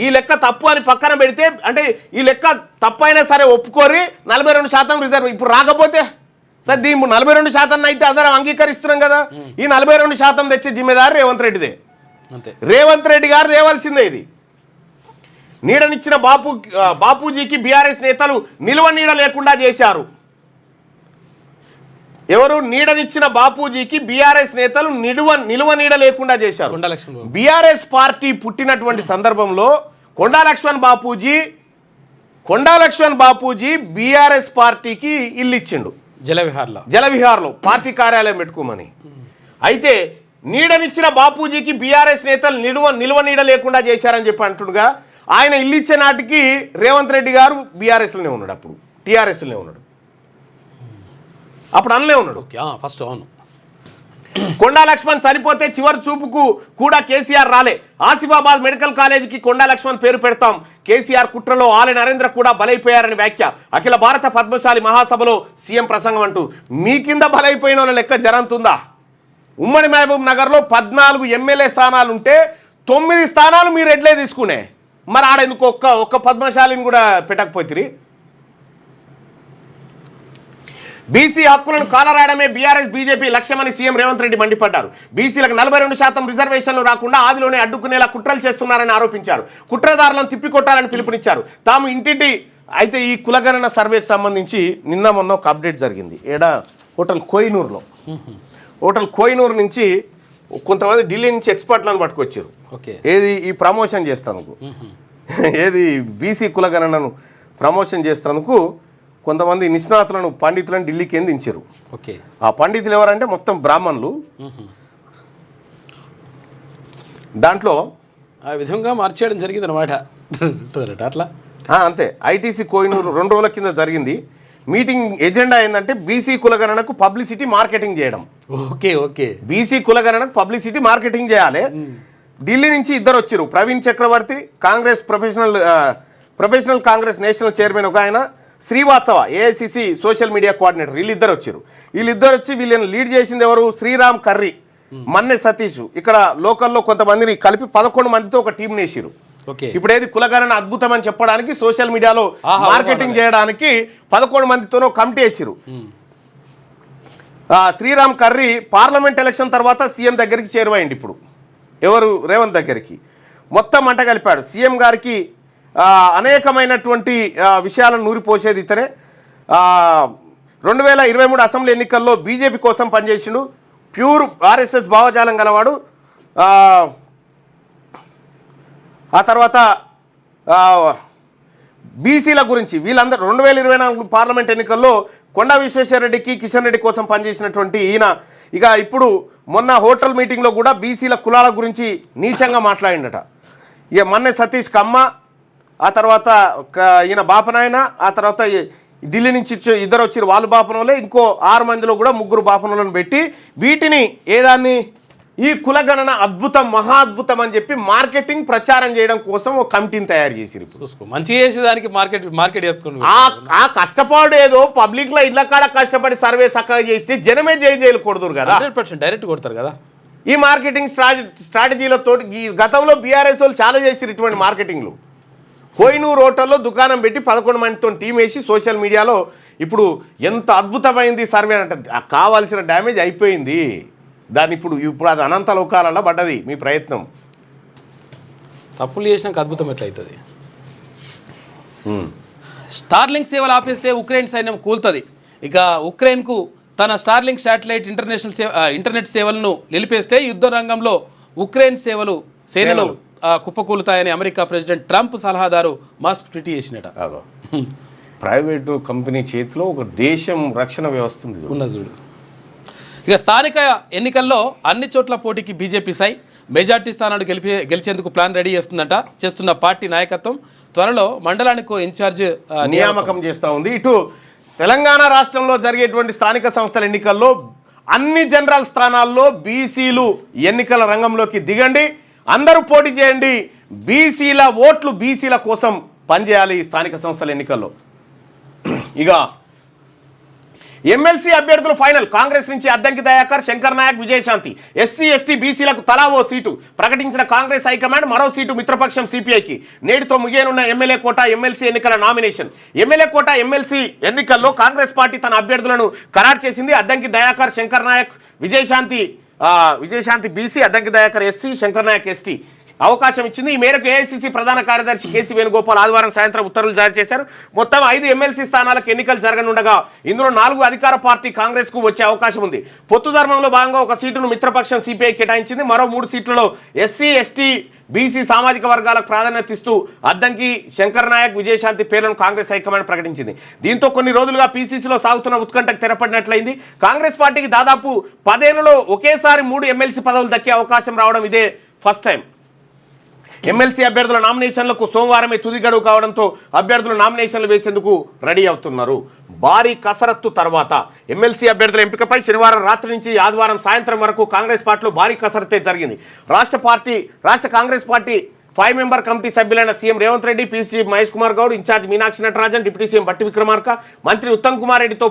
ఈ లెక్క తప్పు అని పక్కన పెడితే, అంటే ఈ లెక్క తప్పు అయినా సరే ఒప్పుకోరి 42% రిజర్వ్. ఇప్పుడు రాకపోతే సార్ దీని 42% అయితే అందరం అంగీకరిస్తున్నాం కదా. ఈ 42% తెచ్చే జిమ్మేదారి రేవంత్ రెడ్డిదే. రేవంత్ రెడ్డి గారు తేవాల్సిందే. ఇది నీడనిచ్చిన బాపూజీకి బీఆర్ఎస్ నేతలు నిలువ నీడ లేకుండా చేశారు. ఎవరు? నీడనిచ్చిన బాపూజీకి బీఆర్ఎస్ నేతలు నిలువ నీడ లేకుండా చేశారు. బీఆర్ఎస్ పార్టీ పుట్టినటువంటి సందర్భంలో కొండా లక్ష్మణ్ బాపూజీ బీఆర్ఎస్ పార్టీకి ఇల్లు ఇచ్చిండు జలవిహార్లో పార్టీ కార్యాలయం పెట్టుకోమని. అయితే నీడనిచ్చిన బాపూజీకి బీఆర్ఎస్ నేతలు నిలువ నీడ లేకుండా చేశారని చెప్పి అంటుండగా, ఆయన ఇల్లు ఇచ్చే నాటికి రేవంత్ రెడ్డి గారు బీఆర్ఎస్లోనే ఉన్నాడు, అప్పుడు టీఆర్ఎస్లోనే ఉన్నాడు, అప్పుడు అనలే ఉన్నాడు ఫస్ట్. అవును, కొండా లక్ష్మణ్ చనిపోతే చివరి చూపుకు కూడా కేసీఆర్ రాలే. ఆసిఫాబాద్ మెడికల్ కాలేజీకి కొండా లక్ష్మణ్ పేరు పెడతాం. కేసీఆర్ కుట్రలో ఆలె నరేంద్ర కూడా బలైపోయారని వ్యాఖ్య. అఖిల భారత పద్మశాలి మహాసభలో సీఎం ప్రసంగం అంటూ మీ కింద బలైపోయిన వాళ్ళ లెక్క జరంతుందా? ఉమ్మడి మహబూబ్ నగర్లో 14 ఎమ్మెల్యే స్థానాలు ఉంటే 9 స్థానాలు మీరు ఎడ్లే తీసుకునే. మరి ఆడెందుకు ఒక్క పద్మశాలిని కూడా పెట్టకపోతుంది? బీసీ హక్కులను కాలరాయడమే బీఆర్ఎస్ బీజేపీ లక్ష్యమని సీఎం రేవంత్ రెడ్డి మండిపడ్డారు. బీసీలకు 42% రిజర్వేషన్లు రాకుండా ఆదిలోనే అడ్డుకునేలా కుట్రలు చేస్తున్నారని ఆరోపించారు. కుట్రదారులను తిప్పికొట్టాలని పిలుపునిచ్చారు. తాము ఇంటింటి అయితే ఈ కులగణన సర్వేకి సంబంధించి నిన్న మొన్న ఒక అప్డేట్ జరిగింది. హోటల్ కోహినూర్ నుంచి కొంతమంది ఢిల్లీ నుంచి ఎక్స్పర్ట్లను పట్టుకొచ్చారు. ఏది ఈ ప్రమోషన్ చేస్తానుకు, ఏది బీసీ కులగణనను ప్రమోషన్ చేస్తానుకు కొంతమంది నిష్ణాతులను పండితులను ఢిల్లీకి దించారు. ఆ పండితులు ఎవరంటే మొత్తం బ్రాహ్మణులు. దాంట్లో ఆ విధంగా మార్చేయడం జరిగింది అనమాట. అట్లా అంతే. ఐటీసీ కోహినూర్ 2 రోజుల కింద జరిగింది. మీటింగ్ ఎజెండా ఏంటంటే బీసీ కులగణనకు పబ్లిసిటీ మార్కెటింగ్ చేయడం. బీసీ కులగణనకు పబ్లిసిటీ మార్కెటింగ్ చేయాలి. ఢిల్లీ నుంచి ఇద్దరు వచ్చారు. Praveen Chakravarthy Congress professional Congress national chairman ఒక ఆయన, Srivastava AICC social media coordinator, వీళ్ళిద్దరు వచ్చారు. వీళ్ళిద్దరు వచ్చి వీళ్ళని లీడ్ చేసింది ఎవరు? శ్రీరామ్ కర్రీ, మన్నె సతీష్. ఇక్కడ లోకల్లో కొంతమందిని కలిపి 11 మందితో ఒక టీం వేసిరు. ఇప్పుడు ఏది కులగణన అద్భుతం అని చెప్పడానికి, సోషల్ మీడియాలో మార్కెటింగ్ చేయడానికి 11 మందితోనో కమిటీ వేసిరు. శ్రీరామ్ కర్రీ పార్లమెంట్ ఎలక్షన్ తర్వాత సీఎం దగ్గరికి చేరువైంది. ఇప్పుడు ఎవరు? రేవంత్ దగ్గరికి. మొత్తం మంట కలిపాడు. సీఎం గారికి అనేకమైనటువంటి విషయాలను నూరిపోసేది ఇతనే. 2023 అసెంబ్లీ ఎన్నికల్లో బీజేపీ కోసం పనిచేసిండు, ప్యూర్ ఆర్ఎస్ఎస్ భావజాలం గలవాడు. ఆ తర్వాత బీసీల గురించి వీళ్ళందరూ 2024 పార్లమెంట్ ఎన్నికల్లో కొండా విశ్వేశ్వరరెడ్డికి కిషన్ రెడ్డి కోసం పనిచేసినటువంటి ఈయన ఇక ఇప్పుడు మొన్న హోటల్ మీటింగ్లో కూడా బీసీల కులాల గురించి నీచంగా మాట్లాడిండట. ఇక మొన్నే సతీష్ కమ్మ, ఆ తర్వాత ఈయన బాపనాయన, ఆ తర్వాత ఢిల్లీ నుంచి ఇద్దరు వచ్చారు, వాళ్ళు బాపనోలే, ఇంకో 6 మందిలో కూడా 3 బాపనోలను పెట్టి వీటిని ఏదాన్ని ఈ కులగణన అద్భుతం, మహా అద్భుతం అని చెప్పి మార్కెటింగ్ ప్రచారం చేయడం కోసం ఒక కమిటీని తయారు చేసిరు. చూసుకో మంచిగా చేసేదానికి మార్కెట్ చేసుకుని ఆ కష్టపడు ఏదో పబ్లిక్ లో ఇళ్ళ కాడ కష్టపడి సర్వే చక్కగా చేస్తే జనమే జైలు కొడుతురు కదా, 100% డైరెక్ట్ కొడతారు కదా. ఈ మార్కెటింగ్ స్ట్రాటజీలతో ఈ గతంలో బీఆర్ఎస్ వాళ్ళు చాలా చేసిరు ఇటువంటి మార్కెటింగ్లు. కోయినూరు హోటల్లో దుకాణం పెట్టి 11 మందితో టీం వేసి సోషల్ మీడియాలో ఇప్పుడు ఎంత అద్భుతమైంది సర్వే అంటే కావాల్సిన డ్యామేజ్ అయిపోయింది. దాన్ని ఇప్పుడు అది అనంత లోకాలలో పడ్డది మీ ప్రయత్నం. తప్పులు చేసినాక అద్భుతం ఎట్లయితుంది? స్టార్లింక్ సేవలు ఆపేస్తే ఉక్రెయిన్ సైన్యం కూలుతుంది. ఇక ఉక్రెయిన్కు తన స్టార్లింక్ శాటిలైట్ ఇంటర్నెట్ సేవలను నిలిపేస్తే యుద్ధ రంగంలో ఉక్రెయిన్ సేనలు కుప్పకూలుతాయని అమెరికా ప్రెసిడెంట్ ట్రంప్ సలహాదారు మాస్క్ ట్వీట్ చేసినట. ప్రైవేటు కంపెనీ చేతిలో ఒక దేశం రక్షణ వ్యవస్థ ఉంది చూడు. ఇక స్థానిక ఎన్నికల్లో అన్ని చోట్ల పోటీకి బీజేపీ మెజార్టీ స్థానాలు గెలిచేందుకు ప్లాన్ రెడీ చేస్తున్న పార్టీ నాయకత్వం త్వరలో మండలానికి ఇన్ఛార్జ్ నియామకం చేస్తూ ఉంది. ఇటు తెలంగాణ రాష్ట్రంలో జరిగేటువంటి స్థానిక సంస్థల ఎన్నికల్లో అన్ని జనరల్ స్థానాల్లో బీసీలు ఎన్నికల రంగంలోకి దిగండి, అందరూ పోటీ చేయండి, బీసీల ఓట్లు బీసీల కోసం పనిచేయాలి ఈ స్థానిక సంస్థల ఎన్నికల్లో. ఇక ఎమ్మెల్సీ అభ్యర్థులు ఫైనల్. కాంగ్రెస్ నుంచి అద్దంకి దయాకర్, శంకర్ నాయక్, విజయశాంతి. ఎస్సీ ఎస్టీ బీసీలకు తలా ఓ సీటు ప్రకటించిన కాంగ్రెస్ హైకమాండ్. మరో సీటు మిత్రపక్షం సిపిఐకి. నేటితో ముగియనున్న ఎమ్మెల్యే కోట ఎమ్మెల్సీ ఎన్నికల నామినేషన్. ఎమ్మెల్యే కోట ఎమ్మెల్సీ ఎన్నికల్లో కాంగ్రెస్ పార్టీ తన అభ్యర్థులను ఖరారు చేసింది. Addanki Dayakar, Shankar Naik, Vijayashanti BC, Addanki Dayakar SC, Shankar Naik ST అవకాశం ఇచ్చింది. ఈ మేరకు ఏఐసీసీ ప్రధాన కార్యదర్శి కేసీ వేణుగోపాల్ ఆదివారం సాయంత్రం ఉత్తర్వులు జారీ చేశారు. మొత్తం 5 ఎమ్మెల్సీ స్థానాలకు ఎన్నికలు జరగనుండగా ఇందులో 4 అధికార పార్టీ కాంగ్రెస్ కు వచ్చే అవకాశం ఉంది. పొత్తు ధర్మంలో భాగంగా ఒక సీటును మిత్రపక్షం సిపిఐ కేటాయించింది. మరో 3 సీట్లలో ఎస్సీ ఎస్టీ బీసీ సామాజిక వర్గాలకు ప్రాధాన్యత ఇస్తూ అద్దంకి, శంకర్ నాయక్, విజయశాంతి పేర్లను కాంగ్రెస్ హైకమాండ్ ప్రకటించింది. దీంతో కొన్ని రోజులుగా పీసీసీలో సాగుతున్న ఉత్కంఠకు తెరపడినట్లయింది. కాంగ్రెస్ పార్టీకి దాదాపు 10 ఏళ్లలో ఒకేసారి 3 ఎమ్మెల్సీ పదవులు దక్కే అవకాశం రావడం ఇదే ఫస్ట్ టైం. ఎమ్మెల్సీ అభ్యర్థుల నామినేషన్లకు సోమవారమే తుది గడువు కావడంతో అభ్యర్థులు నామినేషన్లు వేసేందుకు రెడీ అవుతున్నారు. భారీ కసరత్తు తర్వాత ఎమ్మెల్సీ అభ్యర్థుల ఎంపికపై శనివారం రాత్రి నుంచి ఆదివారం సాయంత్రం వరకు కాంగ్రెస్ పార్టీలో భారీ కసరత్తే జరిగింది. రాష్ట్ర కాంగ్రెస్ పార్టీ 5 మెంబర్ కమిటీ సభ్యులైన CM Revanth Reddy, PC Mahesh Kumar Goud, incharge Meenakshi Natarajan, deputy CM Bhatti Vikramarka, మంత్రి ఉత్తమ్ కుమార్ రెడ్డితో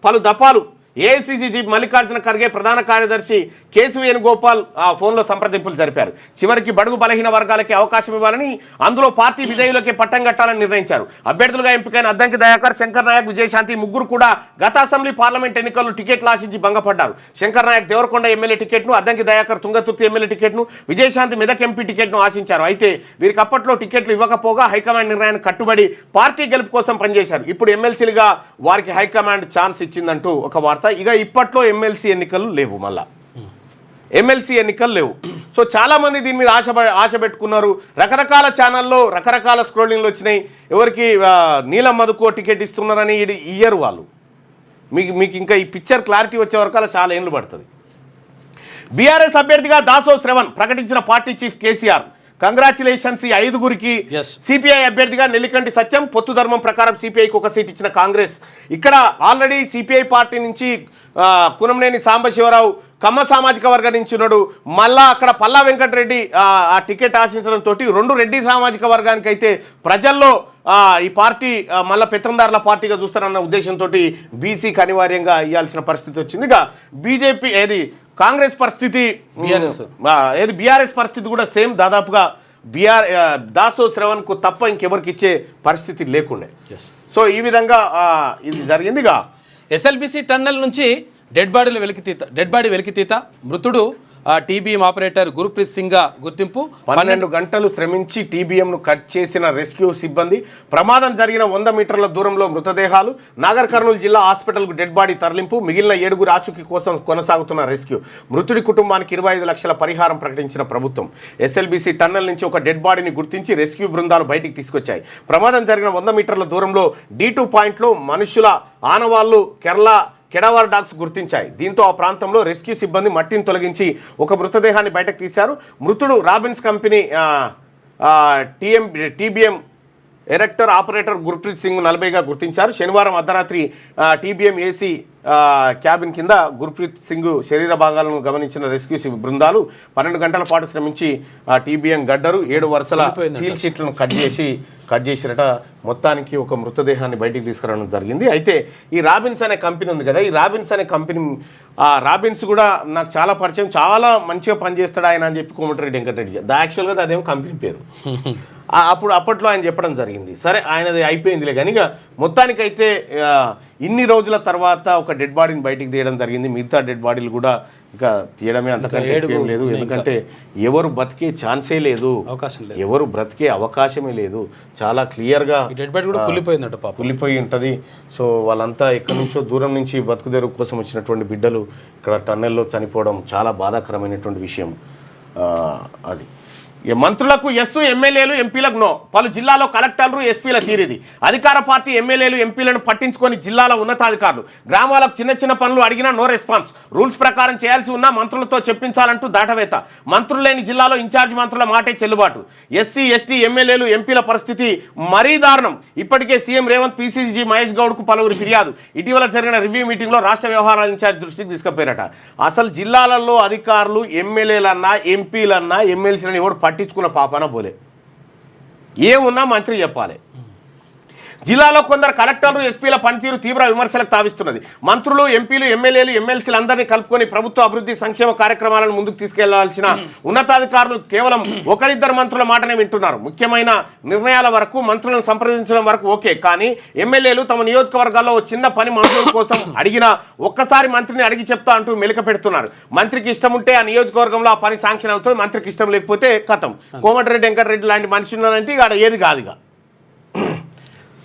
పలు దఫాలు ఏఐసీసీ చీఫ్ మల్లికార్జున ఖర్గే, ప్రధాన కార్యదర్శి కేశవ వేణుగోపాల్ ఫోన్లో సంప్రదింపులు జరిపారు. చివరికి బడుగు బలహీన వర్గాలకి అవకాశం ఇవ్వాలని, అందులో పార్టీ విధేయులకే పట్టం కట్టాలని నిర్ణయించారు. అభ్యర్థులుగా ఎంపికైన అద్దంకి దయాకర్, శంకర్ నాయక్, విజయశాంతి ముగ్గురు కూడా గత అసెంబ్లీ పార్లమెంట్ ఎన్నికల్లో టికెట్లు ఆశించి భంగపడ్డారు. శంకర్ నాయక్ దేవరకొండ ఎమ్మెల్యే టికెట్ను, అద్దంకి దయాకర్ తుంగతుర్తి ఎమ్మెల్యే టికెట్ను, విజయశాంతి మెదక్ ఎంపీ టికెట్ను ఆశించారు. అయితే వీరికి అప్పట్లో టికెట్లు ఇవ్వకపోగా హైకమాండ్ నిర్ణయాన్ని కట్టుబడి పార్టీ గెలుపు కోసం పనిచేశారు. ఇప్పుడు ఎమ్మెల్సీలుగా వారికి హైకమాండ్ ఛాన్స్ ఇచ్చిందంటూ ఒక వార్త. ఇక ఇప్పట్లో ఎమ్మెల్సీ ఎన్నికలు లేవు, మళ్ళా ఎమ్మెల్సీ ఎన్నికలు లేవు. సో చాలా మంది దీని మీద ఆశ పెట్టుకున్నారు. రకరకాల ఛానల్లో రకరకాల స్క్రోలింగ్లు వచ్చినాయి. ఎవరికి నీలం మధుకో టికెట్ ఇస్తున్నారని ఇయ్యరు వాళ్ళు. మీకు ఇంకా ఈ పిక్చర్ క్లారిటీ వచ్చే వరకు అలా చాలా ఏళ్ళు పడుతుంది. బీఆర్ఎస్ అభ్యర్థిగా దాసో శ్రవణ్ ప్రకటించిన పార్టీ చీఫ్ కేసీఆర్. కంగ్రాచులేషన్స్ ఈ 5గురికి. సిపిఐ అభ్యర్థిగా నెల్లికంటి సత్యం. పొత్తు ధర్మం ప్రకారం సిపిఐకి ఒక సీట్ ఇచ్చిన కాంగ్రెస్. ఇక్కడ ఆల్రెడీ సిపిఐ పార్టీ నుంచి కునంనేని సాంబశివరావు కమ్మ సామాజిక వర్గం నుంచి ఉన్నాడు. మళ్ళా అక్కడ పల్లా వెంకటరెడ్డి ఆ టికెట్ ఆశించడంతో 2 రెడ్డి సామాజిక వర్గానికి అయితే ప్రజల్లో ఈ పార్టీ మళ్ళీ పెత్తందారుల పార్టీగా చూస్తారన్న ఉద్దేశంతో బీసీకి అనివార్యంగా ఇవ్వాల్సిన పరిస్థితి వచ్చింది. ఇక బీజేపీ కాంగ్రెస్ పరిస్థితి బీఆర్ఎస్ పరిస్థితి కూడా సేమ్. దాదాపుగా దాసో శ్రవణ్కు తప్ప ఇంకెవరికి ఇచ్చే పరిస్థితి లేకుండే. సో ఈ విధంగా ఇది జరిగింది. ఇక ఎస్ఎల్బిసి టన్నెల్ నుంచి డెడ్ బాడీ వెలికితీత. మృతుడు టీబీఎం ఆపరేటర్ గురుప్రీత్ సింగ్ గుర్తింపు. 12 గంటలు శ్రమించి టీబీఎంను కట్ చేసిన రెస్క్యూ సిబ్బంది. ప్రమాదం జరిగిన 100 మీటర్ల దూరంలో మృతదేహాలు. నాగర్ కర్నూలు జిల్లా హాస్పిటల్కు డెడ్ బాడీ తరలింపు. మిగిలిన 7 ఆచూకీ కోసం కొనసాగుతున్న రెస్క్యూ. మృతుడి కుటుంబానికి 25 లక్షల పరిహారం ప్రకటించిన ప్రభుత్వం. ఎస్ఎల్బీసీ టన్నెల్ నుంచి ఒక డెడ్ బాడీని గుర్తించి రెస్క్యూ బృందాలు బయటికి తీసుకొచ్చాయి. ప్రమాదం జరిగిన 100 మీటర్ల దూరంలో D2 పాయింట్లో మనుషుల ఆనవాళ్లు కెడవర్ డాగ్స్ గుర్తించాయి. దీంతో ఆ ప్రాంతంలో రెస్క్యూ సిబ్బంది మట్టిని తొలగించి ఒక మృతదేహాన్ని బయటకు తీశారు. మృతుడు Robbins company TBM erector operator Gurpreet Singh 40గా గుర్తించారు. శనివారం అర్ధరాత్రి టీబీఎం ఏసీ క్యాబిన్ కింద గుర్ప్రీత్ సింగ్ శరీర భాగాలను గమనించిన రెస్క్యూ బృందాలు 12 గంటల పాటు శ్రమించి టీబీఎం గడ్డరు 7 వరుసల స్టీల్ షీట్లను కట్ చేసిరట. మొత్తానికి ఒక మృతదేహాన్ని బయటికి తీసుకురావడం జరిగింది. అయితే ఈ రాబిన్స్ అనే కంపెనీ ఉంది కదా, ఈ రాబిన్స్ అనే కంపెనీ రాబిన్స్ కూడా నాకు చాలా పరిచయం, చాలా మంచిగా పనిచేస్తాడు ఆయన అని చెప్పి కోమటిరెడ్డి వెంకటరెడ్డి యాక్చువల్గా అదేమో కంపెనీ పేరు. అప్పట్లో ఆయన చెప్పడం జరిగింది. సరే ఆయనది అయిపోయిందిలే కానీ ఇక మొత్తానికైతే ఇన్ని రోజుల తర్వాత ఒక డెడ్ బాడీని బయటికి తీయడం జరిగింది. మిగతా డెడ్ బాడీలు కూడా ఇక తీయడమే, అంతకంటే ఏం లేదు. ఎందుకంటే ఎవరు బతికే ఛాన్సే లేదు, ఎవరు బ్రతికే అవకాశమే లేదు. చాలా క్లియర్గా కుళ్ళిపోయి ఉంటుంది. సో వాళ్ళంతా ఎక్కడి నుంచో దూరం నుంచి బతుకుదెరువు కోసం వచ్చినటువంటి బిడ్డలు ఇక్కడ టన్నెల్లో చనిపోవడం చాలా బాధాకరమైనటువంటి విషయం. అది మంత్రులకు ఎస్, ఎమ్మెల్యేలు ఎంపీలకు నో. పలు జిల్లాలో కలెక్టర్లు ఎస్పీల తీరిది. అధికార పార్టీ ఎమ్మెల్యేలు ఎంపీలను పట్టించుకొని జిల్లాల ఉన్నతాధికారులు. గ్రామాలకు చిన్న చిన్న పనులు అడిగినా నో రెస్పాన్స్. రూల్స్ ప్రకారం చేయాల్సి ఉన్నా మంత్రులతో చెప్పించాలంటూ దాటవేత. మంత్రులు లేని జిల్లాలో ఇన్ఛార్జ్ మంత్రుల మాటే చెల్లుబాటు. ఎస్సీ, ఎస్టీ, ఎమ్మెల్యేలు, ఎంపీల పరిస్థితి మరీ దారుణం. ఇప్పటికే సీఎం రేవంత్ పీసీసీ మహేష్ గౌడ్కు పలువురు ఫిర్యాదు. ఇటీవల జరిగిన రివ్యూ మీటింగ్లో రాష్ట్ర వ్యవహారాల ఇన్ఛార్జ్ దృష్టికి తీసుకుపోయారట. అసలు జిల్లాలలో అధికారులు ఎమ్మెల్యేలన్నా ఎంపీలన్నా ఎమ్మెల్సీలను ఎవరు పట్టించుకున్న పాపన పోలే. ఏమున్నా మంత్రి చెప్పాలి. జిల్లాలో కొందరు కలెక్టర్లు ఎస్పీల పనితీరు తీవ్ర విమర్శలకు తావిస్తున్నది. మంత్రులు, ఎంపీలు, ఎమ్మెల్యేలు, ఎమ్మెల్సీలు అందరినీ కలుపుకొని ప్రభుత్వ అభివృద్ధి సంక్షేమ కార్యక్రమాలను ముందుకు తీసుకెళ్లాల్సిన ఉన్నతాధికారులు కేవలం ఒకరిద్దరు మంత్రుల మాటనే వింటున్నారు. ముఖ్యమైన నిర్ణయాల వరకు మంత్రులను సంప్రదించడం వరకు ఓకే, కానీ ఎమ్మెల్యేలు తమ నియోజకవర్గాల్లో చిన్న పని మంత్రుల కోసం అడిగినా ఒక్కసారి మంత్రిని అడిగి చెప్తా అంటూ మెలిక పెడుతున్నారు. మంత్రికి ఇష్టం ఉంటే ఆ నియోజకవర్గంలో ఆ పని శాంక్షన్ అవుతుంది, మంత్రికి ఇష్టం లేకపోతే కథం. కోమటిరెడ్డి వెంకటరెడ్డి లాంటి మనిషి ఉన్నారంటే ఇక్కడ ఏది కాదుగా.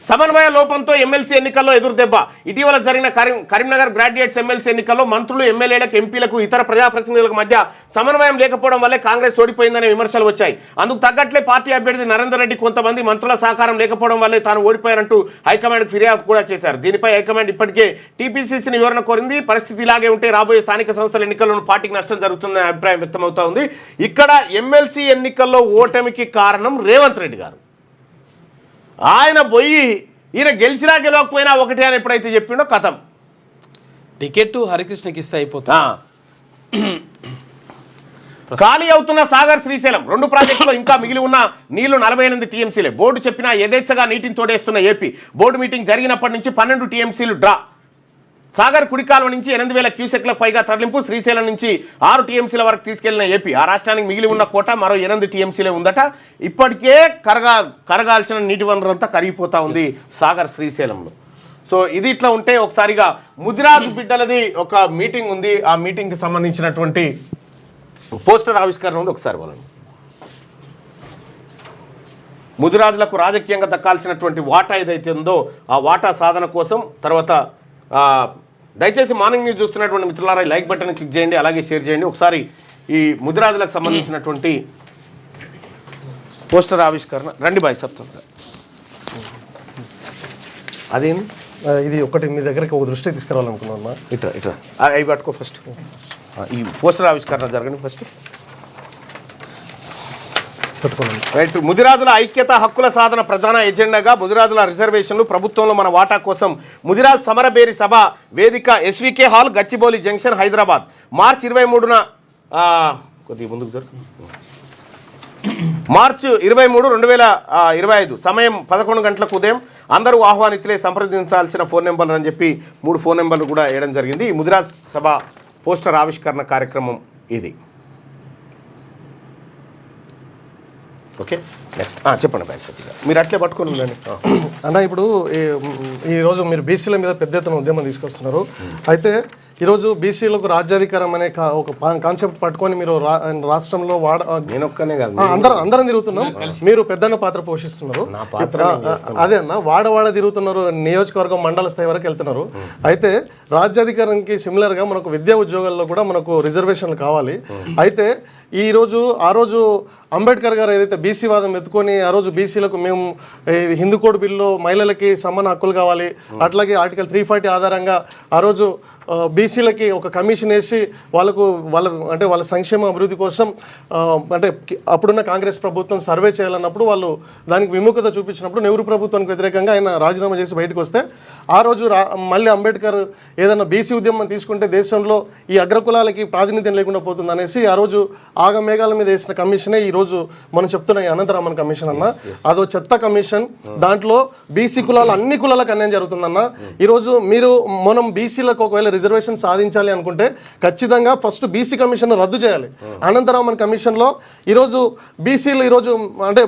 సమన్వయ లోపంతో ఎమ్మెల్సీ ఎన్నికల్లో ఎదురుదెబ్బ. ఇటీవల జరిగిన కరీంనగర్ గ్రాడ్యుయేట్స్ ఎమ్మెల్సీ ఎన్నికల్లో మంత్రులు, ఎమ్మెల్యేలకు, ఎంపీలకు, ఇతర ప్రజాప్రతినిధులకు మధ్య సమన్వయం లేకపోవడం వల్లే కాంగ్రెస్ ఓడిపోయిందనే విమర్శలు వచ్చాయి. అందుకు తగ్గట్లే పార్టీ అభ్యర్థి నరేందర్ రెడ్డి కొంతమంది మంత్రుల సహకారం లేకపోవడం వల్లే తాను ఓడిపోయారంటూ హైకమాండ్కు ఫిర్యాదు కూడా చేశారు. దీనిపై హైకమాండ్ ఇప్పటికే టీపీసీసీని వివరణ కోరింది. పరిస్థితి ఇలాగే ఉంటే రాబోయే స్థానిక సంస్థల ఎన్నికల్లోనూ పార్టీకి నష్టం జరుగుతుందనే అభిప్రాయం వ్యక్తమవుతా ఉంది. ఇక్కడ ఎమ్మెల్సీ ఎన్నికల్లో ఓటమికి కారణం రేవంత్ రెడ్డి గారు. ఆయన పోయి ఈయన గెలిచినా గెలవకపోయినా ఒకటే అని ఎప్పుడైతే చెప్పిండో కథం. టికెట్ హరికృష్ణకి ఇస్తే అయిపోతుంది. ఖాళీ అవుతున్న సాగర్, శ్రీశైలం 2 ప్రాజెక్టులో ఇంకా మిగిలి ఉన్న నీళ్లు 48 టీఎంసీలే. బోర్డు చెప్పినా యథేచ్ఛగా నీటిని తోడేస్తున్న ఏపీ. బోర్డు మీటింగ్ జరిగినప్పటి నుంచి 12 టీఎంసీలు డ్రా. సాగర్ కుడికాల్వ నుంచి 8000 క్యూసెక్లకు పైగా తరలింపు. శ్రీశైలం నుంచి 6 టీఎంసీల వరకు తీసుకెళ్లిన ఏపీ. ఆ రాష్ట్రానికి మిగిలి ఉన్న కోట మరో 8 టీఎంసీలే ఉందట. ఇప్పటికే కరగాల్సిన నీటి వనరు అంతా కరిగిపోతా ఉంది సాగర్, శ్రీశైలంలో. సో ఇది ఇట్లా ఉంటే ఒకసారిగా ముదిరాజు బిడ్డలది ఒక మీటింగ్ ఉంది. ఆ మీటింగ్కి సంబంధించినటువంటి పోస్టర్ ఆవిష్కరణ ఉంది, ఒకసారి వాళ్ళని. ముదిరాజులకు రాజకీయంగా దక్కాల్సినటువంటి వాటా ఏదైతే ఉందో ఆ వాటా సాధన కోసం తర్వాత దయచేసి మార్నింగ్ న్యూస్ చూస్తున్నటువంటి మిత్రులారా లైక్ బటన్ క్లిక్ చేయండి, అలాగే షేర్ చేయండి. ఒకసారి ఈ ముదిరాజులకు సంబంధించినటువంటి పోస్టర్ ఆవిష్కరణ రండి బాయ్ చెప్తాను. అదేంది ఇది ఒకటి మీ దగ్గరికి ఒక దృష్టికి తీసుకురావాలనుకున్నాను. ఇట్లా ఇట్లా అవి పట్టుకో ఫస్ట్. ఈ పోస్టర్ ఆవిష్కరణ జరగండి ఫస్ట్. రైట్. ముదిరాజుల ఐక్యత, హక్కుల సాధన ప్రధాన ఎజెండాగా ముదిరాజుల రిజర్వేషన్లు, ప్రభుత్వంలో మన వాటా కోసం ముదిరాజ్ సమరబేరి సభ వేదిక, SVK hall, Gachibowli junction, Hyderabad. మార్చి 23న కొద్దిగా ముందుకు జరు. మార్చి 23, 2025 సమయం 11 గంటలకు ఉదయం. అందరూ ఆహ్వానితులే, సంప్రదించాల్సిన ఫోన్ నెంబర్లు అని చెప్పి 3 ఫోన్ నెంబర్లు కూడా వేయడం జరిగింది. ఈ ముదిరాజ్ సభ పోస్టర్ ఆవిష్కరణ కార్యక్రమం ఇది. ఓకే నెక్స్ట్ చెప్పండి బాయ్ సత్య, మీరు అట్లే పట్టుకొని ఉండండి అన్న. ఇప్పుడు ఈరోజు మీరు బీసీల మీద పెద్ద ఎత్తున ఉద్యమం తీసుకొస్తున్నారు. అయితే ఈరోజు బీసీలకు రాజ్యాధికారం అనే ఒక కాన్సెప్ట్ పట్టుకొని మీరు రాష్ట్రంలో నేనొక్కనే కాదు అందరం తిరుగుతున్నాం. మీరు పెద్దన్న పాత్ర పోషిస్తున్నారు. అదే అన్న వాడ తిరుగుతున్నారు, నియోజకవర్గం మండల స్థాయి వరకు వెళ్తున్నారు. అయితే రాజ్యాధికారానికి సిమిలర్గా మనకు విద్యా ఉద్యోగాల్లో కూడా మనకు రిజర్వేషన్లు కావాలి. అయితే ఆ రోజు అంబేద్కర్ గారు ఏదైతే బీసీ వాదం ఎత్తుకొని ఆ రోజు బీసీలకు మేము హిందూ కోడ్ బిల్లులో మహిళలకి సమాన హక్కులు కావాలి, అట్లాగే ఆర్టికల్ 340 ఆధారంగా ఆ రోజు బీసీలకి ఒక కమిషన్ వేసి వాళ్ళ సంక్షేమ అభివృద్ధి కోసం అంటే అప్పుడున్న కాంగ్రెస్ ప్రభుత్వం సర్వే చేయాలన్నప్పుడు వాళ్ళు దానికి విముఖత చూపించినప్పుడు నెహ్రూ ప్రభుత్వానికి వ్యతిరేకంగా ఆయన రాజీనామా చేసి బయటకు వస్తే ఆ రోజు మళ్ళీ అంబేద్కర్ ఏదైనా బీసీ ఉద్యమం తీసుకుంటే దేశంలో ఈ అగ్రకులాలకి ప్రాతినిధ్యం లేకుండా పోతుంది అనేసి ఆ రోజు ఆగమేఘాల మీద వేసిన కమిషనే ఈరోజు మనం చెప్తున్న ఈ అనంతరామన్ కమిషన్ అన్న. అదో చెత్త కమిషన్. దాంట్లో బీసీ కులాలు అన్ని కులాలకు అన్యాయం జరుగుతుందన్న. ఈరోజు మనం బీసీలకు ఒకవేళ రిజర్వేషన్ సాధించాలి అనుకుంటే ఖచ్చితంగా ఫస్ట్ బీసీ కమిషన్ రద్దు చేయాలి. అనంతరామన్ కమిషన్లో ఈరోజు బీసీలు ఈరోజు అంటే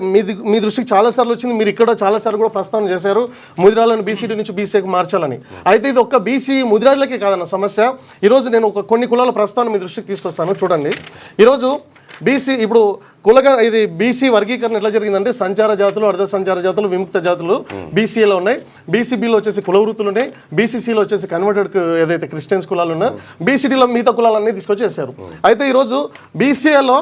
మీ దృష్టికి చాలాసార్లు వచ్చింది, మీరు ఇక్కడ చాలాసార్లు కూడా ప్రస్తావన చేశారు ముదిరాలను బీసీటీ నుంచి బీసీకి మార్చాలని. అయితే ఇది ఒక్క బీసీ ముదిరాజులకే కాదన్న సమస్య. ఈరోజు నేను కొన్ని కులాల ప్రస్తావన మీ దృష్టికి తీసుకొస్తాను చూడండి. ఈరోజు బీసీ ఇప్పుడు ఇది బీసీ వర్గీకరణ ఎట్లా జరిగిందంటే సంచార జాతులు, అర్ధ సంచార జాతులు, విముక్త జాతులు బీసీలో ఉన్నాయి. బీసీబీలో వచ్చేసి కుల వృత్తులు ఉన్నాయి. బీసీసీలో వచ్చేసి కన్వర్టెడ్ ఏదైతే క్రిస్టియన్స్ కులాలు ఉన్నాయో బీసీటీలో మిగతా కులాలన్నీ తీసుకొచ్చేసారు. అయితే ఈరోజు బీసీఏలో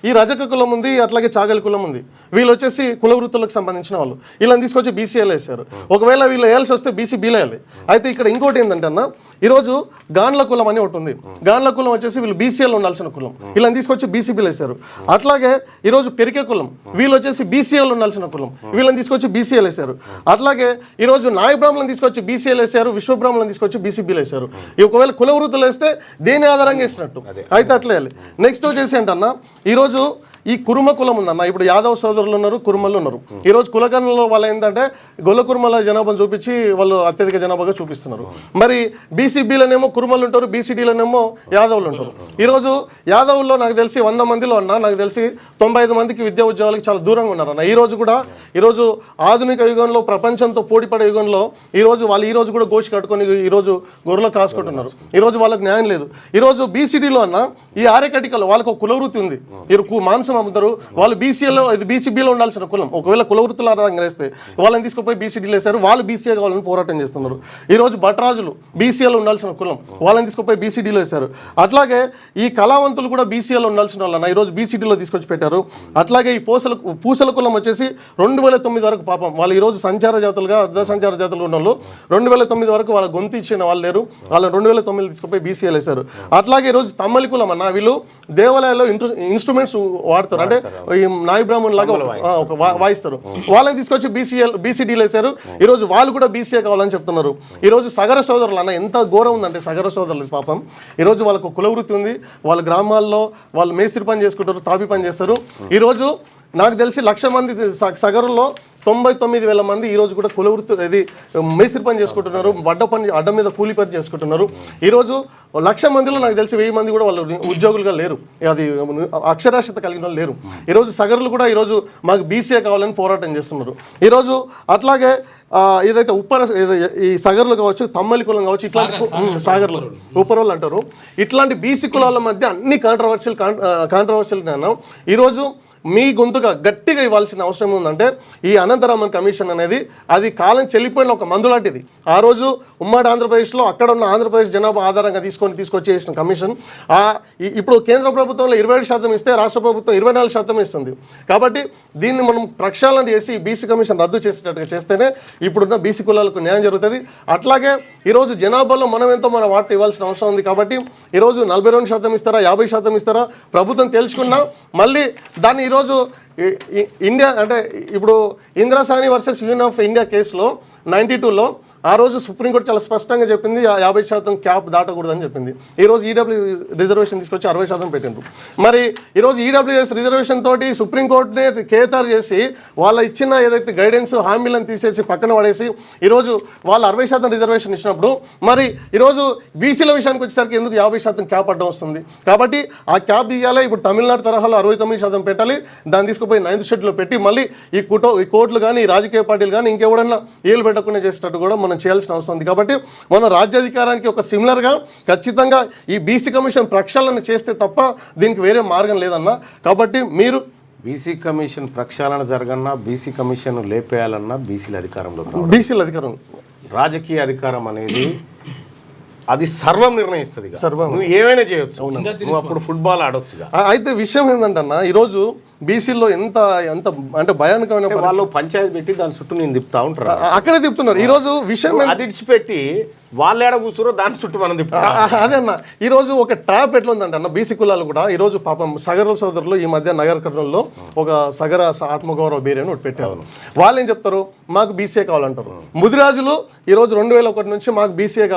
ఈ రజక కులం ఉంది, అట్లాగే చాగలి కులం ఉంది. వీళ్ళు వచ్చేసి కుల వృత్తులకు సంబంధించిన వాళ్ళు. వీళ్ళని తీసుకొచ్చి బీసీఏలో వేశారు. ఒకవేళ వీళ్ళు వేయాల్సి వస్తే బీసీబీలో వేయాలి. అయితే ఇక్కడ ఇంకోటి ఏంటంటే అన్న, ఈరోజు గాండ్ల కులం అని ఒకటి ఉంది. గాండ్ల కులం వచ్చేసి వీళ్ళు బీసీఏలో ఉండాల్సిన కులం, వీళ్ళని తీసుకొచ్చి బీసీబీలో వేశారు. అట్లాగే ఈరోజు పెరికే కులం వీళ్ళు వచ్చేసి బీసీఏలో ఉండాల్సిన కులం, వీళ్ళని తీసుకొచ్చి బీసీఏలు వేశారు. అట్లాగే ఈరోజు నాయ బ్రాహ్మణులను తీసుకొచ్చి బీసీఏలు వేశారు, విశ్వబ్రాహ్మణులను తీసుకొచ్చి బీసీబీలు వేశారు. ఒకవేళ కుల వృత్తులు వేస్తే దేని ఆధారంగా వేసినట్టు. అయితే అట్లా వేయాలి. నెక్స్ట్ వచ్చేసి ఏంటన్నా, ఈరోజు ఈ కురుమ కులం ఉందన్న. ఇప్పుడు యాదవ్ సోదరులు ఉన్నారు, కురుమలు ఉన్నారు. ఈరోజు కులగణంలో వాళ్ళు ఏంటంటే గొల్ల కురుమల జనాభాను చూపించి వాళ్ళు అత్యధిక జనాభాగా చూపిస్తున్నారు. మరి బీసీబీలోనేమో కురుమలు ఉంటారు, బీసీడీలోనేమో యాదవులు ఉంటారు. ఈరోజు యాదవుల్లో నాకు తెలిసి 100 మందిలో అన్న నాకు తెలిసి 95 మందికి విద్యా ఉద్యోగాలకు చాలా దూరంగా ఉన్నారన్న. ఈరోజు ఆధునిక యుగంలో ప్రపంచంతో పోటీపడే యుగంలో ఈరోజు కూడా గోషి కట్టుకొని ఈరోజు గొర్రెలు కాసుకుంటున్నారు. ఈరోజు వాళ్ళకి న్యాయం లేదు. ఈరోజు బీసీడీలో అన్న ఈ ఆర్యకటికలు వాళ్ళకు ఒక కులవృత్తి ఉంది, మాంసం అమ్ముతారు. వాళ్ళు బీసీబీలో ఉండాల్సిన కులం. ఒకవేళ కుల వృత్తుల ఆధారంగా వేస్తే వాళ్ళని తీసుకుపోయి బీసీడీలో వేశారు. వాళ్ళు బీసీఏ కావాలని పోరాటం చేస్తున్నారు. ఈరోజు భట్రాజులు బీసీఏలో ఉండాల్సిన కులం, వాళ్ళని తీసుకుపోయి బీసీడీలో వేశారు. అట్లాగే ఈ కళావంతులు కూడా బీసీఏలో ఉండాల్సిన వాళ్ళన్న ఈరోజు బీసీడీలో తీసుకొచ్చి పెట్టారు. అట్లాగే ఈ పూసల కులం వచ్చేసి 2009 వరకు పాపం వాళ్ళు ఈరోజు సంచార జాతులుగా అర్ధ సంచార జాతులు ఉన్న వాళ్ళు 2009 వరకు వాళ్ళ గొంతు ఇచ్చిన వాళ్ళు లేరు. వాళ్ళని 2009 తీసుకుపోయి బీసీఏలు వేశారు. అట్లాగే ఈరోజు తమ్మలి కులం అన్న వీళ్ళు దేవాలయాల్లో ఇన్స్ట్రుమెంట్స్ వాడతారు, అంటే ఈ నాయ బ్రాహ్మణ్ లాగా వాయిస్తారు. వాళ్ళని తీసుకొచ్చి బీసీడీలు వేశారు. ఈరోజు వాళ్ళు కూడా బీసీఏ కావాలని చెప్తున్నారు. ఈరోజు సగర సోదరులు అన్న ఎంత ఘోరం ఉందంటే సగర సోదరులు పాపం ఈరోజు వాళ్ళకు కులవృత్తి ఉంది. వాళ్ళ గ్రామాల్లో వాళ్ళు మేస్త్రి పని చేసుకుంటారు, తాపి పని చేస్తారు. ఈరోజు నాకు తెలిసి 1,00,000 మంది సగరుల్లో 99,000 మంది ఈరోజు కూడా కులవృత్తి ఇది మేస్త్రి పని చేసుకుంటున్నారు, అడ్డ మీద కూలి పని చేసుకుంటున్నారు. ఈరోజు 1,00,000 మందిలో నాకు తెలిసి 1000 మంది కూడా వాళ్ళు ఉద్యోగులుగా లేరు, అది అక్షరాస్యత కలిగిన వాళ్ళు లేరు. ఈరోజు సగరులు కూడా ఈరోజు మాకు బీసీఏ కావాలని పోరాటం చేస్తున్నారు. ఈరోజు అట్లాగే ఏదైతే ఈ సగర్లు కావచ్చు, తమ్మలి కులం కావచ్చు, ఇట్లాంటి సాగర్లు ఉప్పరోళ్ళు అంటారు. ఇట్లాంటి బీసీ కులాల మధ్య అన్ని కాంట్రవర్షియల్ ఈరోజు మీ గొంతుగా గట్టిగా ఇవ్వాల్సిన అవసరం ఉందంటే ఈ అనంతరామన్ కమిషన్ అనేది అది కాలం చెల్లిపోయిన ఒక మందు లాంటిది. ఆ రోజు ఉమ్మడి ఆంధ్రప్రదేశ్లో అక్కడ ఉన్న ఆంధ్రప్రదేశ్ జనాభా ఆధారంగా తీసుకొచ్చేసిన కమిషన్ ఇప్పుడు కేంద్ర ప్రభుత్వంలో 27% ఇస్తే రాష్ట్ర ప్రభుత్వం 24% ఇస్తుంది. కాబట్టి దీన్ని మనం ప్రక్షాళన చేసి బీసీ కమిషన్ రద్దు చేసేటట్టుగా చేస్తేనే ఇప్పుడున్న బీసీ కులాలకు న్యాయం జరుగుతుంది. అట్లాగే ఈరోజు జనాభాలో మనం ఎంతో మన వాటి ఇవ్వాల్సిన అవసరం ఉంది. కాబట్టి ఈరోజు 42% ఇస్తారా, 50% ఇస్తారా ప్రభుత్వం తెలుసుకున్నా మళ్ళీ దాన్ని ఈరోజు ఇండియా అంటే ఇప్పుడు Indra Sawhney versus union of India కేసులో 92లో ఆ రోజు సుప్రీంకోర్టు చాలా స్పష్టంగా చెప్పింది 50% క్యాప్ దాటకూడదని చెప్పింది. ఈరోజు ఈడబ్ల్యూ రిజర్వేషన్ తీసుకొచ్చి 60% పెట్టిండ్రు. మరి ఈరోజు ఈడబ్ల్యూఎస్ రిజర్వేషన్ తోటి సుప్రీంకోర్టునే కేతారు చేసి వాళ్ళ ఇచ్చిన ఏదైతే గైడెన్స్ హామీలను తీసేసి పక్కన పడేసి ఈరోజు వాళ్ళు 60% రిజర్వేషన్ ఇచ్చినప్పుడు మరి ఈరోజు బీసీల విషయానికి వచ్చేసరికి ఎందుకు 50% క్యాప్ అడ్డం వస్తుంది. కాబట్టి ఆ క్యాప్ ఇవ్వాలి. ఇప్పుడు తమిళనాడు తరహాలో 69% పెట్టాలి, దాన్ని తీసుకొచ్చి తీసుకుపోయి 9th షెడ్యూల్లో పెట్టి మళ్ళీ ఈ కోర్టులు కానీ ఈ రాజకీయ పార్టీలు కానీ ఇంకెవడన్నా ఏలు పెట్టకుండా చేసేటట్టు కూడా మనం చేయాల్సిన అవసరం ఉంది. కాబట్టి మన రాజ్యాధికారానికి ఒక సిమిలర్గా ఖచ్చితంగా ఈ బీసీ కమిషన్ ప్రక్షాళన చేస్తే తప్ప దీనికి వేరే మార్గం లేదన్న. కాబట్టి మీరు బీసీ కమిషన్ ప్రక్షాళన జరగన్నా, బీసీ కమిషన్ లేపేయాలన్నా బీసీల అధికారంలో బీసీల అధికారం, రాజకీయ అధికారం అనేది అది సర్వం నిర్ణయిస్తుంది. సర్వం. నువ్వు ఏమైనా చేయొచ్చు, నువ్వు అప్పుడు ఫుట్బాల్ ఆడొచ్చుగా. అయితే విషయం ఏంటంటే ఈరోజు బీసీలో ఎంత ఎంత అంటే భయానకమైన వాళ్ళు పంచాయతీ పెట్టి దాని చుట్టూ నేను తిప్పుతా ఉంటారు, అక్కడే తిప్పుతున్నారు. ఈ రోజు విషయం అది ఇడిచిపెట్టి వాళ్ళు ఏడ కూర్చురో దాని చుట్టూ మనం తిప్పుతాం. అదే అన్న, ఈ రోజు ఒక ట్రాప్ ఎట్లా ఉందంటే అన్న, బీసీ కులాలు కూడా ఈ రోజు పాపం సగర సోదరులు ఈ మధ్య నగర కర్నూలులో ఒక సగర ఆత్మగౌరవ బీర్ అని ఒకటి పెట్టారు. వాళ్ళు ఏం చెప్తారు, మాకు బీసీఏ కావాలంటారు. ముదిరాజులు ఈ రోజు 2001 నుంచి మాకు బీసీఏ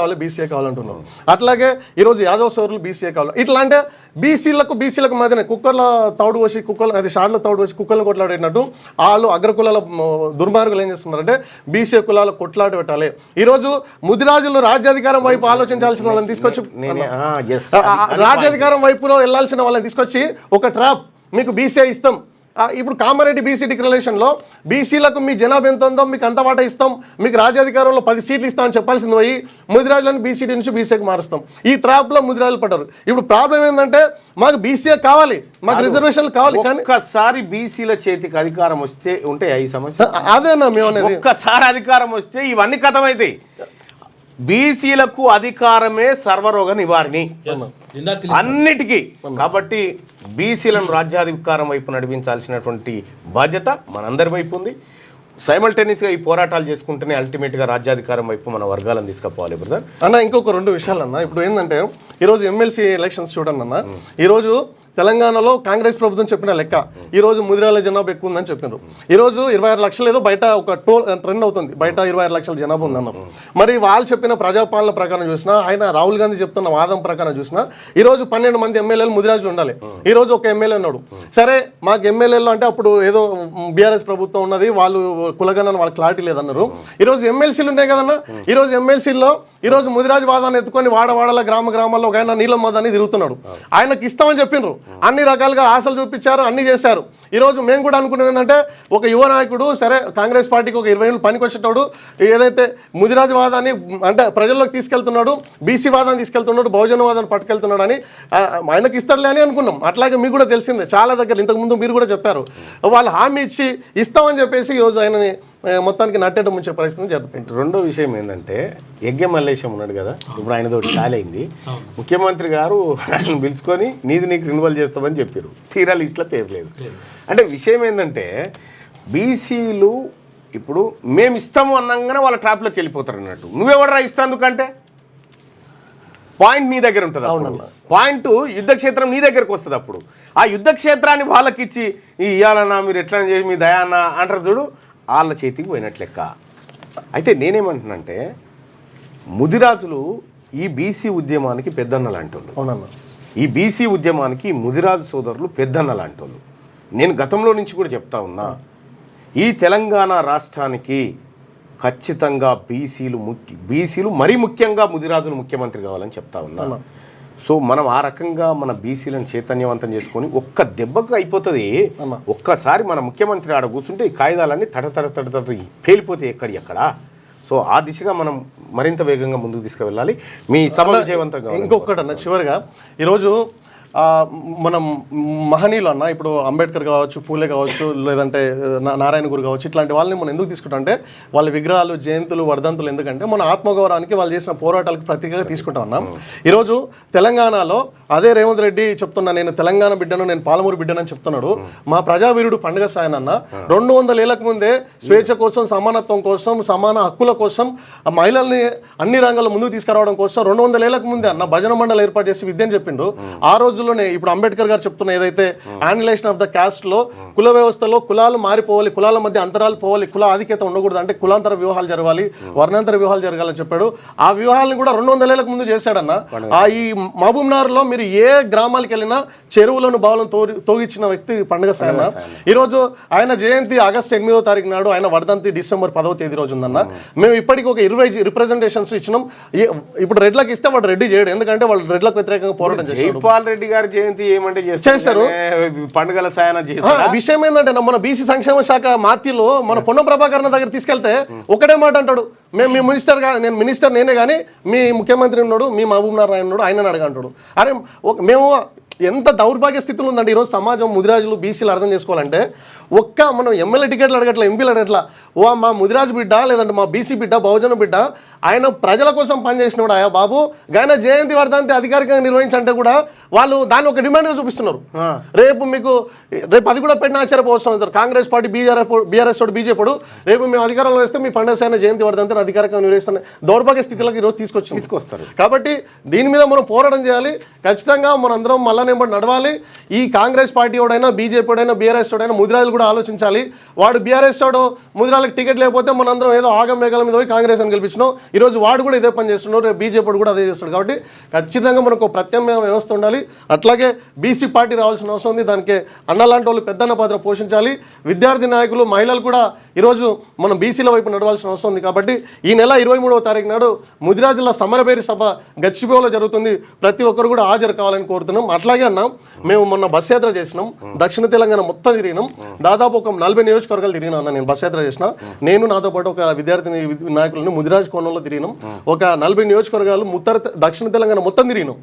కావాలంటున్నారు. అట్లాగే ఈ రోజు యాదవ సోదరులు బీసీఏ కావాలి. ఇట్లా అంటే బీసీలకు మధ్యనే కుక్కర్ల తౌడు వచ్చి అది షాడ్ల తౌడు వచ్చి కుక్కర్లు కొట్లాడినట్టు వాళ్ళు అగ్రకులాల దుర్మార్గులు ఏం చేస్తున్నారంటే బీసీ కులాల కొట్లాట పెట్టాలి. ఈరోజు ముదిరాజులు రాజ్యాధికారం వైపు ఆలోచించాల్సిన వాళ్ళని తీసుకొచ్చి రాజ్యాధికారం వైపులో వెళ్లాల్సిన వాళ్ళని తీసుకొచ్చి ఒక ట్రాప్, మీకు బీసీ ఇస్తాం. ఇప్పుడు కామారెడ్డి బీసీ డిక్లరేషన్లో బీసీలకు మీ జనాభా ఎంత ఉందో మీకు అంత వాటా ఇస్తాం, మీకు రాజ్యాధికారంలో 10 సీట్లు ఇస్తామని చెప్పాల్సింది పోయి ముదిరాజులను బీసీ నుంచి బీసీకి మారుస్తాం. ఈ ట్రాప్లో ముదిరాజులు పడ్డారు. ఇప్పుడు ప్రాబ్లం ఏంటంటే మాకు బీసీఏ కావాలి, మాకు రిజర్వేషన్లు కావాలి. కానీ ఒక్కసారి బీసీల చేతికి అధికారం వస్తే ఉంటాయి ఈ సమస్య. అదేనా మేము అనేది, ఒక్కసారి అధికారం వస్తే ఇవన్నీ కథమవుతాయి. బీసీలకు అధికారమే సర్వరోగ నివారణి అన్నిటికీ. కాబట్టి బీసీలను రాజ్యాధికారం వైపు నడిపించాల్సినటువంటి బాధ్యత మనందరి వైపు ఉంది. సైమల్టేనియస్గా ఈ పోరాటాలు చేసుకుంటేనే అల్టిమేట్గా రాజ్యాధికారం వైపు మన వర్గాలను తీసుకుపోవాలి బ్రదర్. అన్న ఇంకొక 2 విషయాలు అన్న. ఇప్పుడు ఏంటంటే ఈరోజు ఎమ్మెల్సీ ఎలక్షన్స్ చూడండి అన్న, ఈరోజు తెలంగాణలో కాంగ్రెస్ ప్రభుత్వం చెప్పిన లెక్క ఈరోజు ముదిరాల జనాభా ఎక్కువ ఉందని చెప్పినారు. ఈరోజు 26 లక్షలు ఏదో బయట ఒక ట్రెండ్ అవుతుంది, బయట 26 లక్షల జనాభా ఉందన్నారు. మరి వాళ్ళు చెప్పిన ప్రజాపాలన ప్రకారం చూసినా, ఆయన రాహుల్ గాంధీ చెప్తున్న వాదం ప్రకారం చూసినా ఈరోజు 12 మంది ఎమ్మెల్యేలు ముదిరాజులు ఉండాలి. ఈరోజు ఒక ఎమ్మెల్యే ఉన్నాడు. సరే మాకు ఎమ్మెల్యేలు అంటే అప్పుడు ఏదో బీఆర్ఎస్ ప్రభుత్వం ఉన్నది, వాళ్ళు కులగణన వాళ్ళకి క్లారిటీ లేదన్నారు. ఈరోజు ఎమ్మెల్సీలు ఉన్నాయి కదన్నా, ఈరోజు ఎమ్మెల్సీల్లో ఈరోజు ముదిరాజు వాదాన్ని ఎత్తుకొని వాడవాడల గ్రామాల్లో ఒక ఆయన నీలం మదాన్ని తిరుగుతున్నాడు. ఆయనకి ఇస్తామని చెప్పిండ్రు, అన్ని రకాలుగా ఆశలు చూపించారు, అన్ని చేశారు. ఈరోజు మేము కూడా అనుకున్నాం ఏంటంటే ఒక యువ నాయకుడు సరే కాంగ్రెస్ పార్టీకి ఒక 20 ఏళ్ళు పనికి వచ్చేటోడు ఏదైతే ముదిరాజు వాదాన్ని అంటే ప్రజల్లోకి తీసుకెళ్తున్నాడు, బీసీ వాదాన్ని తీసుకెళ్తున్నాడు, బహుజన వాదాన్ని పట్టుకెళ్తున్నాడు అని ఆయనకి ఇస్తారులే అని అనుకున్నాం. అట్లాగే మీకు కూడా తెలిసిందే, చాలా దగ్గర ఇంతకుముందు మీరు కూడా చెప్పారు, వాళ్ళు హామీ ఇచ్చి ఇస్తామని చెప్పేసి ఈరోజు ఆయనని మొత్తానికి నట్టేట ముంచే పరిస్థితి జరుగుతుంది. రెండో విషయం ఏంటంటే యజ్ఞ మల్లేశం ఉన్నాడు కదా, ఇప్పుడు ఆయనతోటి కాలైంది. ముఖ్యమంత్రి గారు ఆయన పిలుచుకొని నీకు రిన్యూవల్ చేస్తామని చెప్పారు, తీరా లిస్టులో పేరు లేదు. అంటే విషయం ఏంటంటే బీసీలు ఇప్పుడు మేము ఇస్తాము అన్నాగానే వాళ్ళ ట్రాప్లోకి వెళ్ళిపోతారు అన్నట్టు. నువ్వెవడరా ఇస్తాందుకంటే పాయింట్ నీ దగ్గర ఉంటుంది. పాయింట్ యుద్ధ క్షేత్రం నీ దగ్గరకు వస్తుంది. అప్పుడు ఆ యుద్ధ క్షేత్రాన్ని వాళ్ళకి ఇచ్చి ఇవ్వాలన్నా మీరు ఎట్లా చేసి మీ దయాన్న అంటారు చూడు, వాళ్ళ చేతికి పోయినట్లు లెక్క. అయితే నేనేమంటున్నానంటే ముదిరాజులు ఈ బీసీ ఉద్యమానికి పెద్దన్న లాంటోళ్ళు, ఈ బీసీ ఉద్యమానికి ముదిరాజు సోదరులు పెద్దన్న లాంటోళ్ళు. నేను గతంలో నుంచి కూడా చెప్తా ఉన్నా, ఈ తెలంగాణ రాష్ట్రానికి ఖచ్చితంగా బీసీలు మరీ ముఖ్యంగా ముదిరాజులు ముఖ్యమంత్రి కావాలని చెప్తా ఉన్నా. సో మనం ఆ రకంగా మన బీసీలను చైతన్యవంతం చేసుకొని ఒక్క దెబ్బకు అయిపోతుంది. ఒక్కసారి మన ముఖ్యమంత్రి ఆడ కూర్చుంటే ఈ కాగితాలన్నీ తట పేలిపోతాయి ఎక్కడ. సో ఆ దిశగా మనం మరింత వేగంగా ముందుకు తీసుకువెళ్ళాలి. మీ సభ విజయవంతంగా. ఇంకొకటి అన్న చివరిగా ఈరోజు మనం మహనీయులు అన్న, ఇప్పుడు అంబేద్కర్ కావచ్చు, పూలే కావచ్చు, లేదంటే నారాయణ గురు కావచ్చు, ఇట్లాంటి వాళ్ళని మనం ఎందుకు తీసుకుంటాం అంటే వాళ్ళ విగ్రహాలు, జయంతులు, వర్ధంతులు ఎందుకంటే మన ఆత్మగౌరవానికి వాళ్ళు చేసిన పోరాటాలకు ప్రతీకగా తీసుకుంటా ఉన్నాం. ఈరోజు తెలంగాణలో అదే రేవంత్ రెడ్డి చెప్తున్నా, నేను తెలంగాణ బిడ్డను, నేను పాలమూరు బిడ్డను అని చెప్తున్నాడు. మా ప్రజావీరుడు పండుగ సాయనన్న 200 ఏళ్లకు ముందే స్వేచ్ఛ కోసం, సమానత్వం కోసం, సమాన హక్కుల కోసం, మహిళల్ని అన్ని రంగాల్లో ముందుకు తీసుకురావడం కోసం 200 ఏళ్లకు ముందే అన్న భజన మండలి ఏర్పాటు చేసి విద్యను చెప్పిండు. ఆ రోజుల్లోనే ఇప్పుడు అంబేద్కర్ గారు చెప్తున్న ఏదైతే యానిలేషన్ ఆఫ్ ద కాస్ట్ లో కుల వ్యవస్థలో కులాలు మారిపోవాలి, కులాల మధ్య అంతరాలు పోవాలి, కుల ఆధిక్యత ఉండకూడదు, అంటే కులాంతర వివాహాలు జరగాలి, వర్ణాంతర వివాహాలు జరగాలని చెప్పాడు. ఆ వివాహాలను కూడా 200 ఏళ్లకు ముందు చేశాడన్న. ఈ మహబూబ్ నగర్ లో మీరు ఏ గ్రామాలకు వెళ్ళినా చెరువులను బావులను తోగిచ్చిన వ్యక్తి పండుగ సాయన. ఈరోజు ఆయన జయంతి ఆగస్టు 8వ తారీఖు నాడు, ఆయన వర్ధంతి డిసెంబర్ 10వ తేదీ రోజు ఉందన్న. మేము ఇప్పటికి ఒక 20 రిప్రజెంటేషన్స్ ఇచ్చినాం. ఇప్పుడు రెడ్లకు ఇస్తే వాడు రెడ్డి చేయడు, ఎందుకంటే వాళ్ళు రెడ్లకు వ్యతిరేకంగా పోరాటం చేశారు. జైపాల్ రెడ్డి గారి జయంతి ఏమంటే చేస్తారు. పండుగల సాయన చేస్తారు. విషయం ఏంటంటే మన బీసీ సంక్షేమ శాఖ మాత్యులు మన పొన్నం ప్రభాకర్ దగ్గర తీసుకెళ్తే ఒకటే మాట అంటాడు, మేము మీ మినిస్టర్ నేను మినిస్టర్ నేనే కానీ మీ ముఖ్యమంత్రి ఉన్నాడు, మీ మహబూబ్ నారాయణ ఉన్నాడు, ఆయన అడగంటాడు. అరే మేము ఎంత దౌర్భాగ్య స్థితిలో ఉందండి ఈరోజు సమాజం. ముదిరాజులు బీసీలు అర్థం చేసుకోవాలంటే మనం ఎమ్మెల్యే టికెట్లు అడగట్లా, ఎంపీలు అడగట్లా. మా ముదిరాజు బిడ్డ లేదంటే మా బీసీ బిడ్డ బహుజన బిడ్డ ఆయన ప్రజల కోసం పనిచేసినాడు. ఆయా బాబు ఆయన జయంతి వర్ధంతి అధికారికంగా నిర్వహించంటే కూడా వాళ్ళు దాన్ని ఒక డిమాండ్గా చూపిస్తున్నారు. రేపు అది కూడా పెట్టిన ఆశ్చర్యపోవచ్చు. కాంగ్రెస్ పార్టీ బీఆర్ఎస్ తోటి బీజేపీ రేపు మేము అధికారంలో వేస్తే మీ పండుగ సైన జయంతి వర్ధంతిని అధికారికంగా నిర్వహిస్తున్న దౌర్భాగ్య స్థితిలోకి ఈరోజు తీసుకొస్తారు. కాబట్టి దీని మీద మనం పోరాటం చేయాలి. ఖచ్చితంగా మనందరం మళ్ళా నడవాలి. ఈ కాంగ్రెస్ పార్టీ వాడైనా బీజేపీ వాడైనా బీఆర్ఎస్ వాడైనా ముదిరాజులు కూడా ఆలోచించాలి. వాడు బీఆర్ఎస్ వాడు ముదిరాలకు టికెట్ లేకపోతే మనందరం ఏదో ఆగం మేఘాల మీద పోయి కాంగ్రెస్ అని గెలిపించినాం. ఈరోజు వాడు కూడా ఇదే పని చేస్తున్నాడు, రేపు బీజేపీ కూడా అదే చేస్తున్నాడు. కాబట్టి ఖచ్చితంగా మనకు ప్రత్యామ్నాయ వ్యవస్థ ఉండాలి. అట్లాగే బీసీ పార్టీ రావాల్సిన అవసరం ఉంది. దానికి అన్నలాంటి వాళ్ళు పెద్దన్న పాత్ర పోషించాలి. విద్యార్థి నాయకులు మహిళలు కూడా ఈరోజు మనం బీసీల వైపు నడవాల్సిన అవసరం ఉంది. కాబట్టి ఈ నెల 23వ తారీఖు నాడు ముదిరాజుల సమరభేరి సభ గచ్చిబౌలిలో జరుగుతుంది. ప్రతి ఒక్కరు కూడా హాజరు కావాలని కోరుతున్నాం. అట్లాగే అన్న మేము మొన్న బస్ యాత్ర చేసినాం, దక్షిణ తెలంగాణ మొత్తం తిరిగినాం. దాదాపు ఒక 40 నియోజకవర్గాలు తిరిగినా అన్న. నేను బస్ యాత్ర చేసిన, నేను నాతో పాటు ఒక విద్యార్థి నాయకులను ముదిరాజు కోణంలో తిరిగినాం. ఒక 40 నియోజకవర్గాలు దక్షిణ తెలంగాణ మొత్తం తిరిగినాం.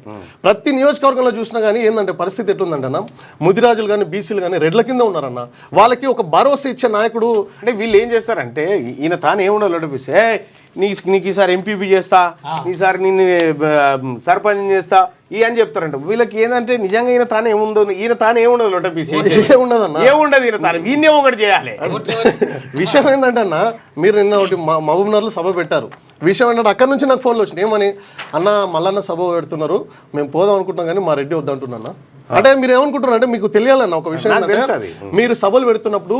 ప్రతి నియోజకవర్గంలో చూసినా కానీ ఏంటంటే పరిస్థితి ఎట్లుందంటే అన్న, ముదిరాజులు కానీ బీసీలు కానీ రెడ్ల కింద ఉన్నారన్న. వాళ్ళకి ఒక భరోసా ఇచ్చే నాయకుడు. అంటే వీళ్ళు ఏం చేస్తారంటే ఈయన తాను ఏముండాలి అనిపిస్తే నీకు ఈసారి ఎంపీపీ చేస్తా, ఈసారి నిన్ను సర్పంచ్ చేస్తా అని చెప్తారంట. వీళ్ళకి ఏంటంటే నిజంగా ఈయన తాను ఏముండదు ఏముండదన్న, ఏముండదు ఈయన తాను వీళ్ళే ఒకటి చేయాలి. విషయం ఏంటంటే అన్న, మీరు నిన్న ఒకటి మహబూబ్నగర్లో సభ పెట్టారు. విషయం ఏంటంటే అక్కడ నుంచి నాకు ఫోన్లు వచ్చినాయి. ఏమని అన్న మల్లన్న సభ పెడుతున్నారు, మేము పోదాం అనుకుంటున్నాం కానీ మా రెడ్డి వద్దంటున్నా. అంటే మీరు ఏమనుకుంటున్నారు అంటే మీకు తెలియాలన్న ఒక విషయం ఏంటంటే, మీరు సభలు పెడుతున్నప్పుడు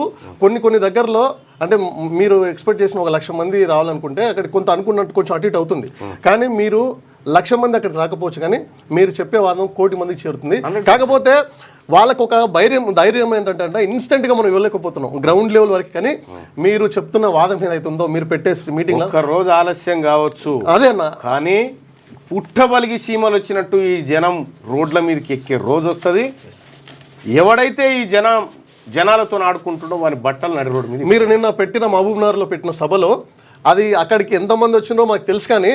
కొన్ని దగ్గరలో అంటే మీరు ఎక్స్పెక్ట్ చేసిన 1,00,000 మంది రావాలనుకుంటే అక్కడ కొంత అనుకున్నట్టు కొంచెం అటు ఇటు అవుతుంది. కానీ మీరు 1,00,000 మంది అక్కడ రాకపోవచ్చు, కానీ మీరు చెప్పే వాదం 1,00,00,000 మందికి చేరుతుంది. కాకపోతే వాళ్ళకు ఒక ధైర్యం ఏంటంటే ఇన్స్టెంట్గా మనం ఇవ్వలేకపోతున్నాం గ్రౌండ్ లెవెల్ వరకు. కానీ మీరు చెప్తున్న వాదం ఏదైతే ఉందో మీరు పెట్టే మీటింగ్ ఒక రోజు ఆలస్యం కావచ్చు, అదే అన్న, కానీ పుట్టబలిగి సీమలు వచ్చినట్టు ఈ జనం రోడ్ల మీదకి ఎక్కే రోజు వస్తుంది. ఎవడైతే ఈ జనాలతో ఆడుకుంటుండో వాని బట్టలు నడి రోడ్డు మీద. మీరు నిన్న పెట్టిన మహబూబ్నగర్లో పెట్టిన సభలో అది అక్కడికి ఎంతమంది వచ్చిందో మాకు తెలుసు. కానీ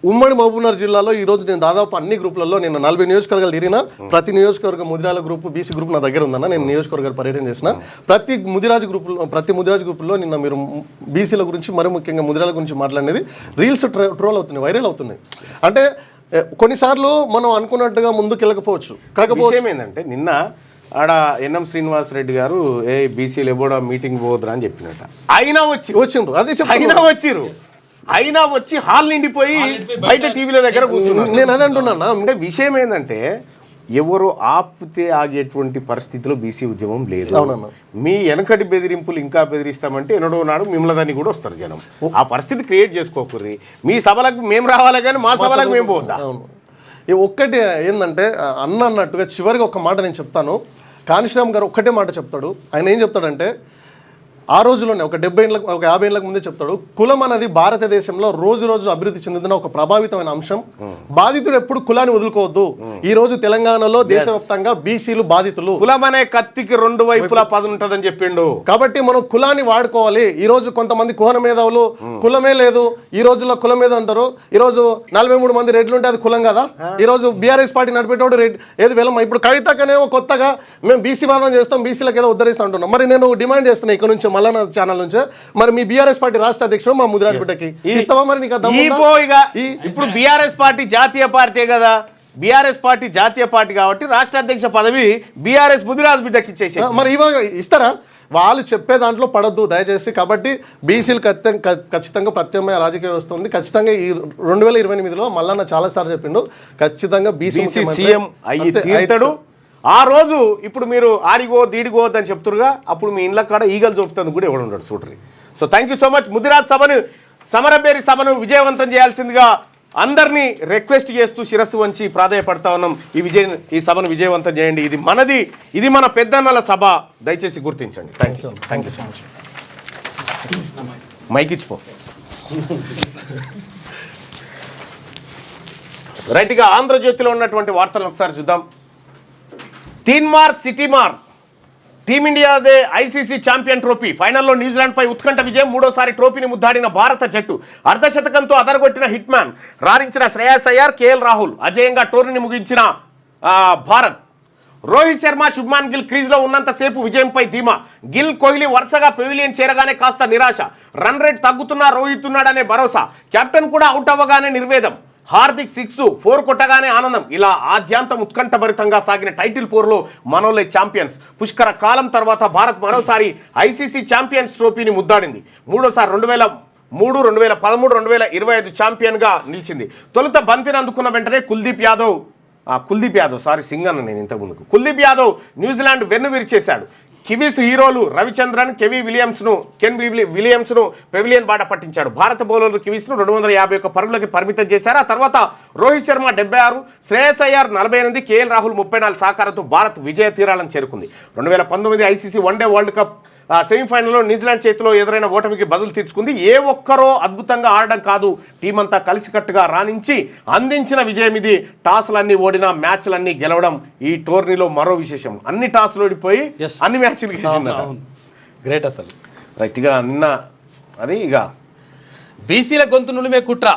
ఉమ్మడి మహబూబ్నగర్ జిల్లాలో ఈరోజు నేను దాదాపు అన్ని గ్రూపులలో నేను 40 నియోజకవర్గాలు తిరిగినా. ప్రతి నియోజకవర్గ ముదిరాల గ్రూపు బీసీ గ్రూప్ నా దగ్గర ఉందన్న. నేను నియోజకవర్గాలు పర్యటన చేసిన. ప్రతి ముదిరాజు గ్రూపుల్లో నిన్న మీరు బీసీల గురించి మరి ముఖ్యంగా ముదిరాల గురించి మాట్లాడినది రీల్స్ ట్రోల్ అవుతున్నాయి, వైరల్ అవుతున్నాయి. అంటే కొన్నిసార్లు మనం అనుకున్నట్టుగా ముందుకు వెళ్ళకపోవచ్చు. కాకపోతే ఏంటంటే నిన్న ఆడ ఎన్ఎం శ్రీనివాస్ రెడ్డి గారు బీసీలు ఎవడో మీటింగ్ పోదురా అని చెప్పినట్ట. అయినా వచ్చిండ్రు, అదే అయినా వచ్చి హాల్ నిండిపోయి బయట టీవీల దగ్గర కూర్చున్నారు. నేను అదే అంటున్నా. అంటే విషయం ఏంటంటే ఎవరు ఆపితే ఆగేటువంటి పరిస్థితిలో బీసీ ఉద్యమం లేదు. మీ వెనకటి బెదిరింపులు ఇంకా బెదిరిస్తామంటే ఎన్నడో నాడు మిమ్మల్ని కూడా వస్తారు జనం. ఆ పరిస్థితి క్రియేట్ చేసుకోకూర్రి. మీ సభలకు మేము రావాలి కానీ మా సభలకు మేము పోద్దాం. ఒక్కటి ఏంటంటే అన్నట్టుగా చివరిగా ఒక మాట నేను చెప్తాను. కానిశ్రామ్ గారు ఒక్కటే మాట చెప్తాడు. ఆయన ఏం చెప్తాడంటే, ఆ రోజులోనే ఒక 70 ఏళ్ళ 50 ఏళ్ళకు ముందే చెప్తాడు, కులం అనేది భారతదేశంలో రోజు అభివృద్ధి చెందుతున్న ఒక ప్రభావితమైన అంశం. బాధితుడు ఎప్పుడు కులాన్ని వదులుకోవద్దు. ఈ రోజు తెలంగాణలో దేశవ్యాప్తంగా బీసీలు బాధితులు. కులం అనే కత్తికి 2 వైపులా పదును ఉంటుందని చెప్పిండు. కాబట్టి మనం కులాన్ని వాడుకోవాలి. ఈ రోజు కొంతమంది కుల మేధావులు కులమే లేదు ఈ రోజుల్లో కులం మీద అంటారు. ఈ రోజు 43 మంది రెడ్లు ఉంటే అది కులం కదా. ఈ రోజు బీఆర్ఎస్ పార్టీ నడిపేటోడు రెడ్డి ఏది వెళ్ళం. ఇప్పుడు కవితకనేమో కొత్తగా మేము బీసీ వాదం చేస్తాం, బీసీలకు ఏదో ఉద్ధరిస్తా అంటున్నాం. మరి నేను డిమాండ్ చేస్తున్నా ఇక్కడ నుంచి మల్లన్న ఛానల్ నుంచి, మరి మీ బీఆర్ఎస్ పార్టీ రాష్ట్ర అధ్యక్షుడు మా ముదిరాజ్ బిడ్డకి ఇస్తావా? మరి ఇప్పుడు బీఆర్ఎస్ పార్టీ జాతీయ పార్టీ కదా, బీఆర్ఎస్ పార్టీ జాతీయ పార్టీ కాబట్టి రాష్ట్ర అధ్యక్ష పదవి బీఆర్ఎస్ ముదిరాజ్ బిడ్డకి ఇచ్చేసి మరి ఇవాళ ఇస్తారా? వాళ్ళు చెప్పే దాంట్లో పడద్దు దయచేసి. కాబట్టి బీసీలు ఖచ్చితంగా ప్రత్యామ్నాయ రాజకీయ వ్యవస్థ ఉంది. ఖచ్చితంగా ఈ 2028లో మల్లన్న చాలా సార్లు చెప్పిండు, ఖచ్చితంగా బీసీ సీఎం అయ్యి తీరుతాడు. ఆ రోజు ఇప్పుడు మీరు ఆడిగో దీడిగో అని చెప్తురుగా, అప్పుడు మీ ఇండ్ల కాడ ఈగలు చూపుతుంది కూడా ఎవడు ఉంటాడు చూడరి. So thank you so much. Mudiraj సభను సమరభేరి సభను విజయవంతం చేయాల్సిందిగా అందరినీ రిక్వెస్ట్ చేస్తూ శిరస్సు వంచి ప్రాధాయపడతా ఉన్నాం. ఈ సభను విజయవంతం చేయండి. ఇది మనది, ఇది మన పెద్దన్నల సభ, దయచేసి గుర్తించండి. Thank you so much. Mike ఇచ్చిపో. రైట్గా ఆంధ్రజ్యోతిలో ఉన్నటువంటి వార్తలను ఒకసారి చూద్దాం. తీన్మార్ సిటీమార్ టీమిండియాదే ఐసీసీ ఛాంపియన్ ట్రోఫీ ఫైనల్లో న్యూజిలాండ్పై ఉత్కంఠ విజయం. మూడోసారి ట్రోఫీని ముద్దాడిన భారత జట్టు. అర్ధశతకంతో అదరగొట్టిన హిట్ మ్యాన్ రాణించిన శ్రేయస్ అయ్యార్, కేఎల్ రాహుల్ అజేయంగా టోర్నీని ముగించిన భారత్. రోహిత్ శర్మ, శుభ్మాన్ గిల్ క్రీజ్లో ఉన్నంతసేపు విజయంపై ధీమా. గిల్, కోహ్లీ వరుసగా పెవిలియన్ చేరగానే కాస్త నిరాశ. రన్ రేట్ తగ్గుతున్నా రోహిత్ ఉన్నాడనే భరోసా. కెప్టెన్ కూడా అవుట్ అవ్వగానే నిర్వేదం. హార్దిక్ 6, 4 కొట్టగానే ఆనందం. ఇలా ఆద్యాంతం ఉత్కంఠభరితంగా సాగిన టైటిల్ పోర్లో మనోలే ఛాంపియన్స్. పుష్కర కాలం తర్వాత భారత్ మరోసారి ఐసీసీ ఛాంపియన్స్ ట్రోఫీని ముద్దాడింది. మూడోసారి 2003, 2013, 2025 ఛాంపియన్గా నిలిచింది. తొలుత బంతిని అందుకున్న వెంటనే కుల్దీప్ యాదవ్ సింగ్ అన్న నేను ఇంతకుముందుకు. కుల్దీప్ యాదవ్ న్యూజిలాండ్ వెన్ను విరిచేశాడు. కివీస్ హీరోలు రవిచంద్రన్, కెన్ విలియమ్స్ను పెవిలియన్ బాట పట్టించాడు. భారత బౌలర్లు కివీస్ను 251 పరుగులకి పరిమితం చేశారు. ఆ తర్వాత రోహిత్ శర్మ 76, శ్రేయస్ అయ్యార్ 48, కేఎల్ రాహుల్ 34 సహకారంతో భారత్ విజయ తీరాలను చేరుకుంది. 2019 ఐసీసీ వన్డే వరల్డ్ కప్ సెమీఫైనల్లో న్యూజిలాండ్ చేతిలో ఎదురైన ఓటమికి బదులు తీర్చుకుంది. ఏ ఒక్కరో అద్భుతంగా ఆడడం కాదు, టీమంతా కలిసికట్టుగా రాణించి అందించిన విజయం ఇది. టాస్లన్నీ ఓడిన, మ్యాచ్లన్నీ గెలవడం ఈ టోర్నీలో మరో విశేషం. అన్ని టాస్లు ఓడిపోయి అన్ని మ్యాచ్లు గెలిచింది. గ్రేట్ అసలు. రైట్గా నిన్న అది ఇక బీసీల గొంతు నులిమే కుట్ర.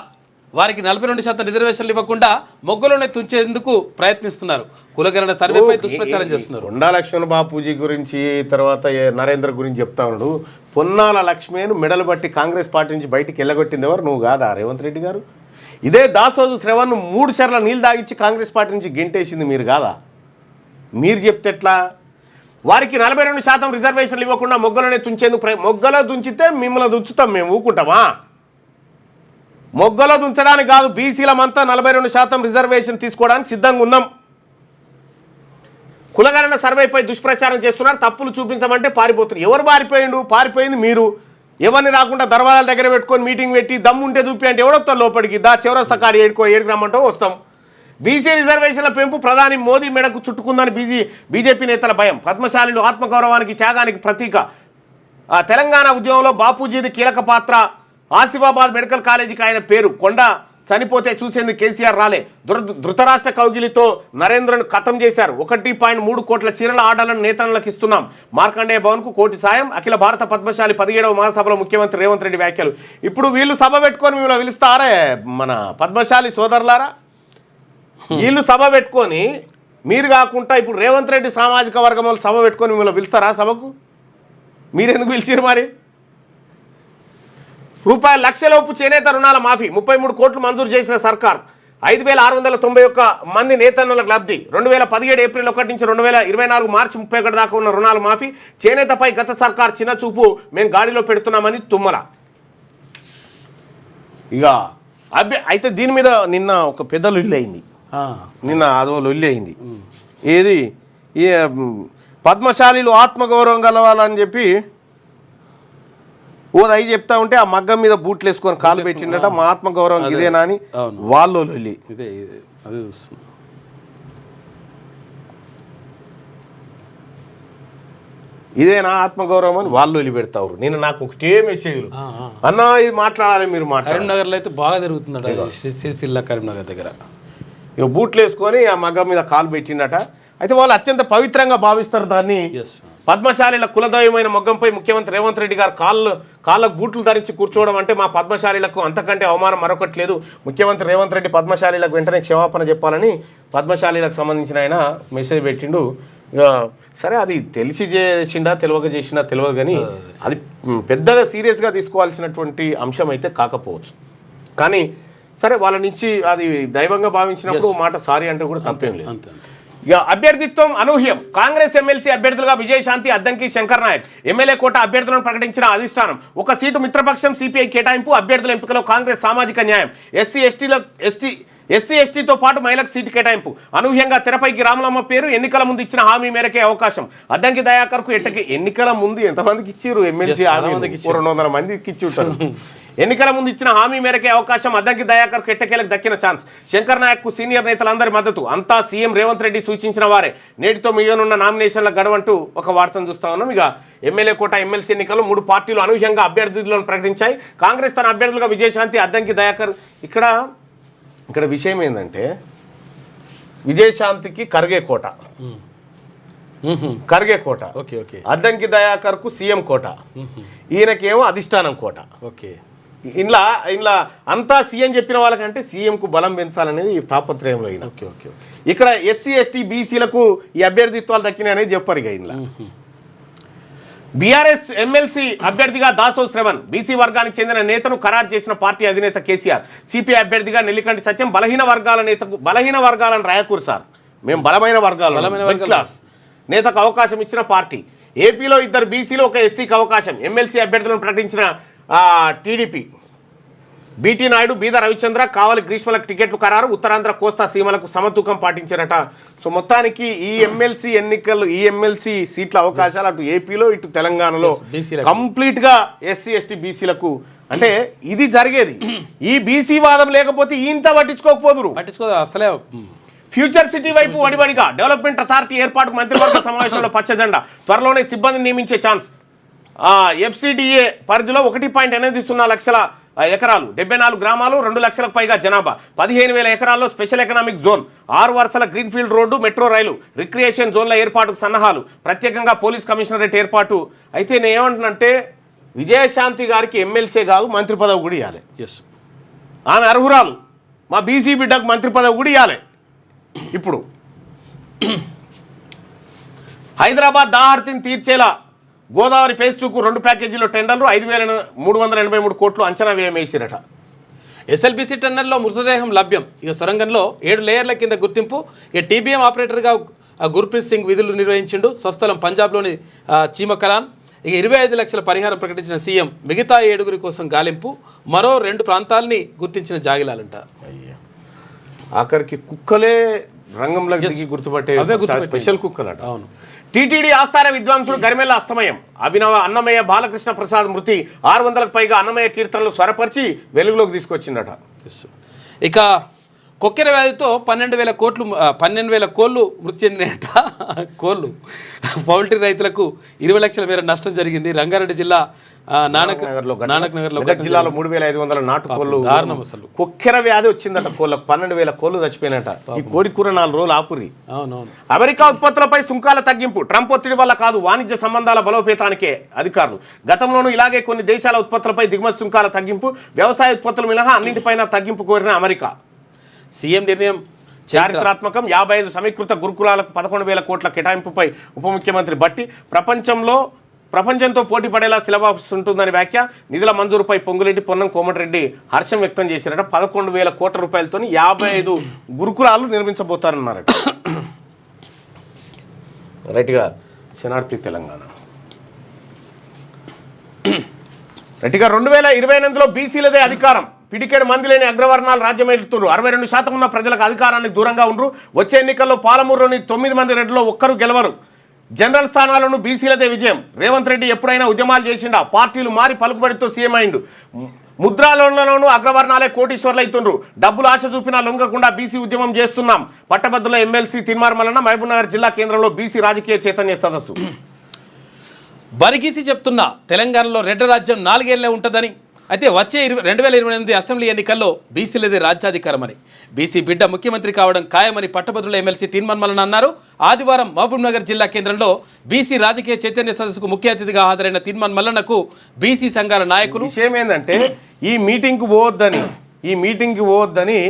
వారికి 42% రిజర్వేషన్లు ఇవ్వకుండా మొగ్గలోనే తుంచేందుకు ప్రయత్నిస్తున్నారు. కులగణన సర్వేపై దుష్ప్రచారం చేస్తున్నారు. కొండా లక్ష్మణ్ బాపూజీ గురించి, తర్వాత నరేంద్ర గురించి చెప్తా ఉన్నాడు. పొన్నాల లక్ష్మణ్ మెడలు బట్టి కాంగ్రెస్ పార్టీ నుంచి బయటికి వెళ్ళగొట్టింది ఎవరు? నువ్వు కాదా రేవంత్ రెడ్డి గారు? ఇదే దాసోజు శ్రవణ్ 3 సార్లు నీళ్ళు తాగిచ్చి కాంగ్రెస్ పార్టీ నుంచి గెంటేసింది మీరు కాదా? మీరు చెప్తే ఎట్లా? వారికి 42% రిజర్వేషన్లు ఇవ్వకుండా మొగ్గలోనే తుంచేందుకు మొగ్గలో దుంచితే మిమ్మల్ని దుంచుతాం, మేము ఊకుంటామా? మొగ్గలో దుంచడానికి కాదు, బీసీలమంతా 42% రిజర్వేషన్ తీసుకోవడానికి సిద్ధంగా ఉన్నాం. కులగణన సర్వేపై దుష్ప్రచారం చేస్తున్నారు. తప్పులు చూపించమంటే పారిపోతున్నారు. ఎవరు పారిపోయింది మీరు. ఎవరిని రాకుండా దర్వాజాల దగ్గర పెట్టుకొని మీటింగ్ పెట్టి దమ్ముంటే చూపి అంటే ఎవడొస్తారు లోపలికి? చౌరస్తా కాడి ఏడుకు రమ్మంటూ వస్తాం. బీసీ రిజర్వేషన్ల పెంపు ప్రధాని మోదీ మెడకు చుట్టుకుందని బీజేపీ నేతల భయం. పద్మశాలిలు ఆత్మగౌరవానికి, త్యాగానికి ప్రతీక. తెలంగాణ ఉద్యమంలో బాపూజీది కీలక పాత్ర. ఆసిఫాబాద్ మెడికల్ కాలేజీకి ఆయన పేరు. కొండ చనిపోతే చూసేందుకు కేసీఆర్ రాలే. ధృతరాష్ట్ర కౌగిలితో నరేంద్రను ఖతం చేశారు. 1.3 కోట్ల చీరల ఆర్డర్లను నేతలకు ఇస్తున్నాం. మార్కండేయ భవన్కు 1 కోటి సాయం. అఖిల భారత పద్మశాలి 17వ మహాసభలో ముఖ్యమంత్రి రేవంత్ రెడ్డి వ్యాఖ్యలు. ఇప్పుడు వీళ్ళు సభ పెట్టుకొని మిమ్మల్ని పిలుస్తారే మన పద్మశాలి సోదరులారా? వీళ్ళు సభ పెట్టుకొని మీరు కాకుండా ఇప్పుడు రేవంత్ రెడ్డి సామాజిక వర్గం వాళ్ళు సభ పెట్టుకొని మిమ్మల్ని పిలుస్తారా సభకు? మీరెందుకు పిలిచిరు మరి? ₹1,00,000 చేనేత రుణాల మాఫీ. 33 కోట్లు మంజూరు చేసిన సర్కార్. 5,691 మంది నేతన్నలకు లబ్ధి. 2017 ఏప్రిల్ 1 నుంచి 2024 మార్చి 31 దాకా ఉన్న రుణాలు మాఫీ. చేనేతపై గత సర్కార్ చిన్న చూపు, మేము గాడిలో పెడుతున్నామని తుమ్మల. ఇక అయితే దీని మీద నిన్న ఒక పెద్ద లొల్లి అయింది. నిన్న అదో లొల్లి అయింది. ఏది ఈ పద్మశాలీలు ఆత్మగౌరవం గలవాలని చెప్పి ఓదై చెప్తా ఉంటే ఆ మగ్గం మీద బూట్లు వేసుకొని కాలు పెట్టిండట. మా ఆత్మగౌరవం ఇదేనా అని వాళ్ళు లొల్లి. ఇదేనా ఆత్మగౌరవం అని వాళ్ళు వెళ్ళి పెడతారు. నేను నాకు ఒకటే మెసేజ్లు అన్నా ఇది మాట్లాడాలి మీరు కరీంనగర్లో అయితే బాగా జరుగుతుందట. సిరిసిల్ల కరీంనగర్ దగ్గర ఇక బూట్లు వేసుకొని ఆ మగ్గం మీద కాలు పెట్టిండట. అయితే వాళ్ళు అత్యంత పవిత్రంగా భావిస్తారు దాన్ని. పద్మశాలీల కులదైవమైన మొగ్గంపై ముఖ్యమంత్రి రేవంత్ రెడ్డి గారు కాళ్ళకు బూట్లు ధరించి కూర్చోవడం అంటే మా పద్మశాలీలకు అంతకంటే అవమానం మరొకటి లేదు. ముఖ్యమంత్రి రేవంత్ రెడ్డి పద్మశాలీలకు వెంటనే క్షమాపణ చెప్పాలని పద్మశాలీలకు సంబంధించిన ఆయన మెసేజ్ పెట్టిండు. ఇక సరే అది తెలిసి చేసిండా తెలియక చేసినా తెలియదు, కానీ అది పెద్దగా సీరియస్గా తీసుకోవాల్సినటువంటి అంశం అయితే కాకపోవచ్చు. కానీ సరే వాళ్ళ నుంచి అది దైవంగా భావించినప్పుడు మాట సారీ అంటే కూడా తప్పేం లేదు. ఇక అభ్యర్థిత్వం అనూహ్యం. కాంగ్రెస్ ఎమ్మెల్సీ అభ్యర్థులుగా విజయశాంతి, అద్దంకి శంకర్ నాయక్. ఎమ్మెల్యే కోట అభ్యర్థులను ప్రకటించిన అధిష్టానం. 1 సీటు మిత్రపక్షం సిపిఐ కేటాయింపు. అభ్యర్థుల ఎంపికలో కాంగ్రెస్ సామాజిక న్యాయం. ఎస్సీ ఎస్టీతో పాటు మహిళలకు సీటు కేటాయింపు. అనూహ్యంగా తెరపైకి రామలమ్మ పేరు. ఎన్నికల ముందు ఇచ్చిన హామీ మేరకే అవకాశం. అద్దంకి దయాకర్కు ఎన్నికల ముందు ఎంతమందికి ఇచ్చారు? ఎమ్మెల్సీ 200 మందికి ఇచ్చి ఉంటారు. ఎన్నికల ముందు ఇచ్చిన హామీ మేరకే అవకాశం. అద్దంకి దయాకర్కు ఎట్టకేలకు దక్కిన ఛాన్స్. శంకర్ నాయక్కు సీనియర్ నేతలందరి మద్దతు. అంతా సీఎం రేవంత్ రెడ్డి సూచించిన వారే. నేటితో మిగిలినున్న నామినేషన్ల గడవంటూ ఒక వార్తను చూస్తా ఉన్నాం. ఇక ఎమ్మెల్యే కోట ఎమ్మెల్సీ ఎన్నికల్లో 3 పార్టీలు అనూహ్యంగా అభ్యర్థులను ప్రకటించాయి. కాంగ్రెస్ తన అభ్యర్థులుగా విజయశాంతి, అద్దంకి దయాకర్. ఇక్కడ విషయం ఏంటంటే విజయశాంతికి కర్గే కోట, ఖర్గే కోట, ఓకే ఓకే అద్దంకి దయాకర్కు సీఎం కోట, ఈయనకేమో అధిష్టానం కోట. ఓకే ఇంట్లో అంతా సీఎం చెప్పిన వాళ్ళకంటే సీఎంకు బలం పెంచాలనేది ఈ తాపత్రయంలో ఈయన. ఓకే ఓకే ఇక్కడ ఎస్సీ ఎస్టీ బీసీలకు ఈ అభ్యర్థిత్వాలు దక్కినాయి అనేది చెప్పారు ఇక ఇంట్లో. బీఆర్ఎస్ ఎమ్మెల్సీ అభ్యర్థిగా దాసో శ్రవణ్ బీసీ వర్గానికి చెందిన నేతను ఖరారు చేసిన పార్టీ అధినేత కేసీఆర్. సిపిఐ అభ్యర్థిగా నెల్లికంటి సత్యం బలహీన వర్గాల నేతకు బలహీన వర్గాలను రాయకూరు సార్, మేము బలమైన వర్గాలు క్లాస్ నేతకు అవకాశం ఇచ్చిన పార్టీ. ఏపీలో 2 బీసీలు 1 ఎస్సీకి అవకాశం. ఎమ్మెల్సీ అభ్యర్థులను ప్రకటించిన టీడీపీ. బీటీ నాయుడు, బీద రవిచంద్ర, కావలి గ్రీష్మలకు టికెట్లు ఖరారు. ఉత్తరాంధ్ర కోస్తా సీమలకు సమతూకం పాటించారట. సో మొత్తానికి ఈ ఎమ్మెల్సీ ఎన్నికలు, ఈ ఎమ్మెల్సీ సీట్ల అవకాశాలు అటు ఏపీలో ఇటు తెలంగాణలో కంప్లీట్ గా ఎస్సీ ఎస్టీ బీసీలకు. అంటే ఇది జరిగేది. ఈ బీసీ వాదం లేకపోతే ఇంత పట్టించుకోకపోదురు. అసలే ఫ్యూచర్ సిటీ వైపు వడివడిగా డెవలప్మెంట్ అథారిటీ ఏర్పాటుకు మంత్రివర్గ సమావేశంలో పచ్చజెండా. త్వరలోనే సిబ్బందిని నియమించే ఛాన్స్. ఎఫ్సిడిఏ పరిధిలో 1.80 లక్షల ఎకరాలు, 74 గ్రామాలు, 2 లక్షలకు పైగా జనాభా, 15,000 ఎకరాల్లో స్పెషల్ ఎకనామిక్ జోన్, 6 వరుసల గ్రీన్ఫీల్డ్ రోడ్డు, మెట్రో రైలు, రిక్రియేషన్ జోన్ల ఏర్పాటుకు సన్నాహాలు, ప్రత్యేకంగా పోలీస్ కమిషనరేట్ ఏర్పాటు. అయితే నేను ఏమంటున్నంటే విజయశాంతి గారికి ఎమ్మెల్సీ కాదు మంత్రి పదవి కూడా ఇవ్వాలి. ఆమె అర్హురాలు. మా బీసీ బిడ్డకు మంత్రి పదవి కూడా ఇవ్వాలి. ఇప్పుడు హైదరాబాద్ దాహర్తిని తీర్చేలా గోదావరి ఫేజ్ 2కు 2 ప్యాకేజీలో టెండర్లు 5,383 కోట్లు అంచనా వ్యయం వేసిరట. ఎస్ఎల్బీసీ టెండర్లో మృతదేహం లభ్యం. ఇక సొరంగంలో 7 లేయర్ల కింద గుర్తింపు. ఇక టీబీఎం ఆపరేటర్గా గుర్ప్రీత్ సింగ్ విధులు నిర్వహించిండు. స్వస్థలం పంజాబ్లోని చీమకలాన్. ఇక 25 లక్షల పరిహారం ప్రకటించిన సీఎం. మిగతా 7 కోసం గాలింపు. మరో 2 ప్రాంతాలని గుర్తించిన జాగిలాలంట. ఆఖరికి కుక్కలే రంగంలోకి దిగి గుర్తుపట్టే స్పెషల్ కుక్కలట. అవును. టీటీడీ ఆస్థాన విద్వాంసుడు గరిమెల్ల అస్తమయం. అభినవ అన్నమయ్య బాలకృష్ణ ప్రసాద్ మృతి. 600లకు పైగా అన్నమయ్య కీర్తనలు స్వరపరిచి వెలుగులోకి తీసుకొచ్చిందట. ఇక కొక్కెర వ్యాధితో 12,000 కోళ్ళు మృతి చెందినట. కోళ్ళు పౌల్ట్రీ రైతులకు 20 లక్షల మేర నష్టం జరిగింది. రంగారెడ్డి జిల్లా నానక్ నగర్లో జిల్లాలో 3,500 నాటుకోళ్ళు. దారుణం అసలు. కొక్కెర వ్యాధి వచ్చిందట కోళ్ళకు. 12,000 కోళ్ళు చచ్చిపోయినట. ఈ కోడి కూర 4 రోజులు ఆపురి. అవునవును. అమెరికా ఉత్పత్తులపై సుంకాల తగ్గింపు. ట్రంప్ ఒత్తిడి వల్ల కాదు, వాణిజ్య సంబంధాల బలోపేతానికే అధికారులు. గతంలోనూ ఇలాగే కొన్ని దేశాల ఉత్పత్తులపై దిగుమతి సుంకాల తగ్గింపు. వ్యవసాయ ఉత్పత్తులు మినహా అన్నింటిపైన తగ్గింపు కోరిన అమెరికా. సీఎం నిర్ణయం చారిత్రాత్మకం. 55 సమీకృత గురుకులాలకు 11,000 కోట్ల కేటాయింపుపై ఉప ముఖ్యమంత్రి భట్టి. ప్రపంచంతో పోటీ పడేలా సిలబస్ ఉంటుందని వ్యాఖ్య. నిధుల మంజూరుపై పొంగులేటి, పొన్నం కోమటిరెడ్డి హర్షం వ్యక్తం చేశారట. 11,000 కోట్ల రూపాయలతో 55 గురుకులాలు నిర్మించబోతారన్నారట. రైట్గా శనార్థి తెలంగాణ. రైట్గా 2028లో బీసీలదే అధికారం. పిడికేడు మంది లేని అగ్రవర్ణాలు రాజ్యమేలుతున్నారు. 62% ఉన్న ప్రజలకు అధికారానికి దూరంగా ఉండరు. వచ్చే ఎన్నికల్లో పాలమూరులోని 9 మంది రెడ్డిలో ఒక్కరు గెలవరు. జనరల్ స్థానాలను బీసీలదే విజయం. రేవంత్ రెడ్డి ఎప్పుడైనా ఉద్యమాలు చేసిండా? పార్టీలు మారి పలుకుబడితో సీఎం అయిండు. ముద్రాలోనూ అగ్రవర్ణాలే కోటీశ్వర్లు అవుతుండ్రు. డబ్బులు ఆశ చూపినా లొంగకుండా బీసీ ఉద్యమం చేస్తున్నాం. పట్టభద్రుల ఎమ్మెల్సీ తిన్మార్మలన మహబూబ్నగర్ జిల్లా కేంద్రంలో బీసీ రాజకీయ చైతన్య సదస్సు. బరిగీసి చెప్తున్నా తెలంగాణలో రెడ్డి రాజ్యం 4 ఏళ్లే ఉంటుందని. అయితే వచ్చే 2028 అసెంబ్లీ ఎన్నికల్లో బీసీలదే రాజ్యాధికారమని, బీసీ బిడ్డ ముఖ్యమంత్రి కావడం ఖాయమని పట్టభద్రుల ఎమ్మెల్సీ తీన్మన్మలన్ అన్నారు. ఆదివారం మహబూబ్నగర్ జిల్లా కేంద్రంలో బీసీ రాజకీయ చైతన్య సదస్సుకు ముఖ్య అతిథిగా హాజరైన తీన్మన్మలన్కు బీసీ సంఘాల నాయకులు విషయం ఏంటంటే ఈ మీటింగ్కి పోవద్దని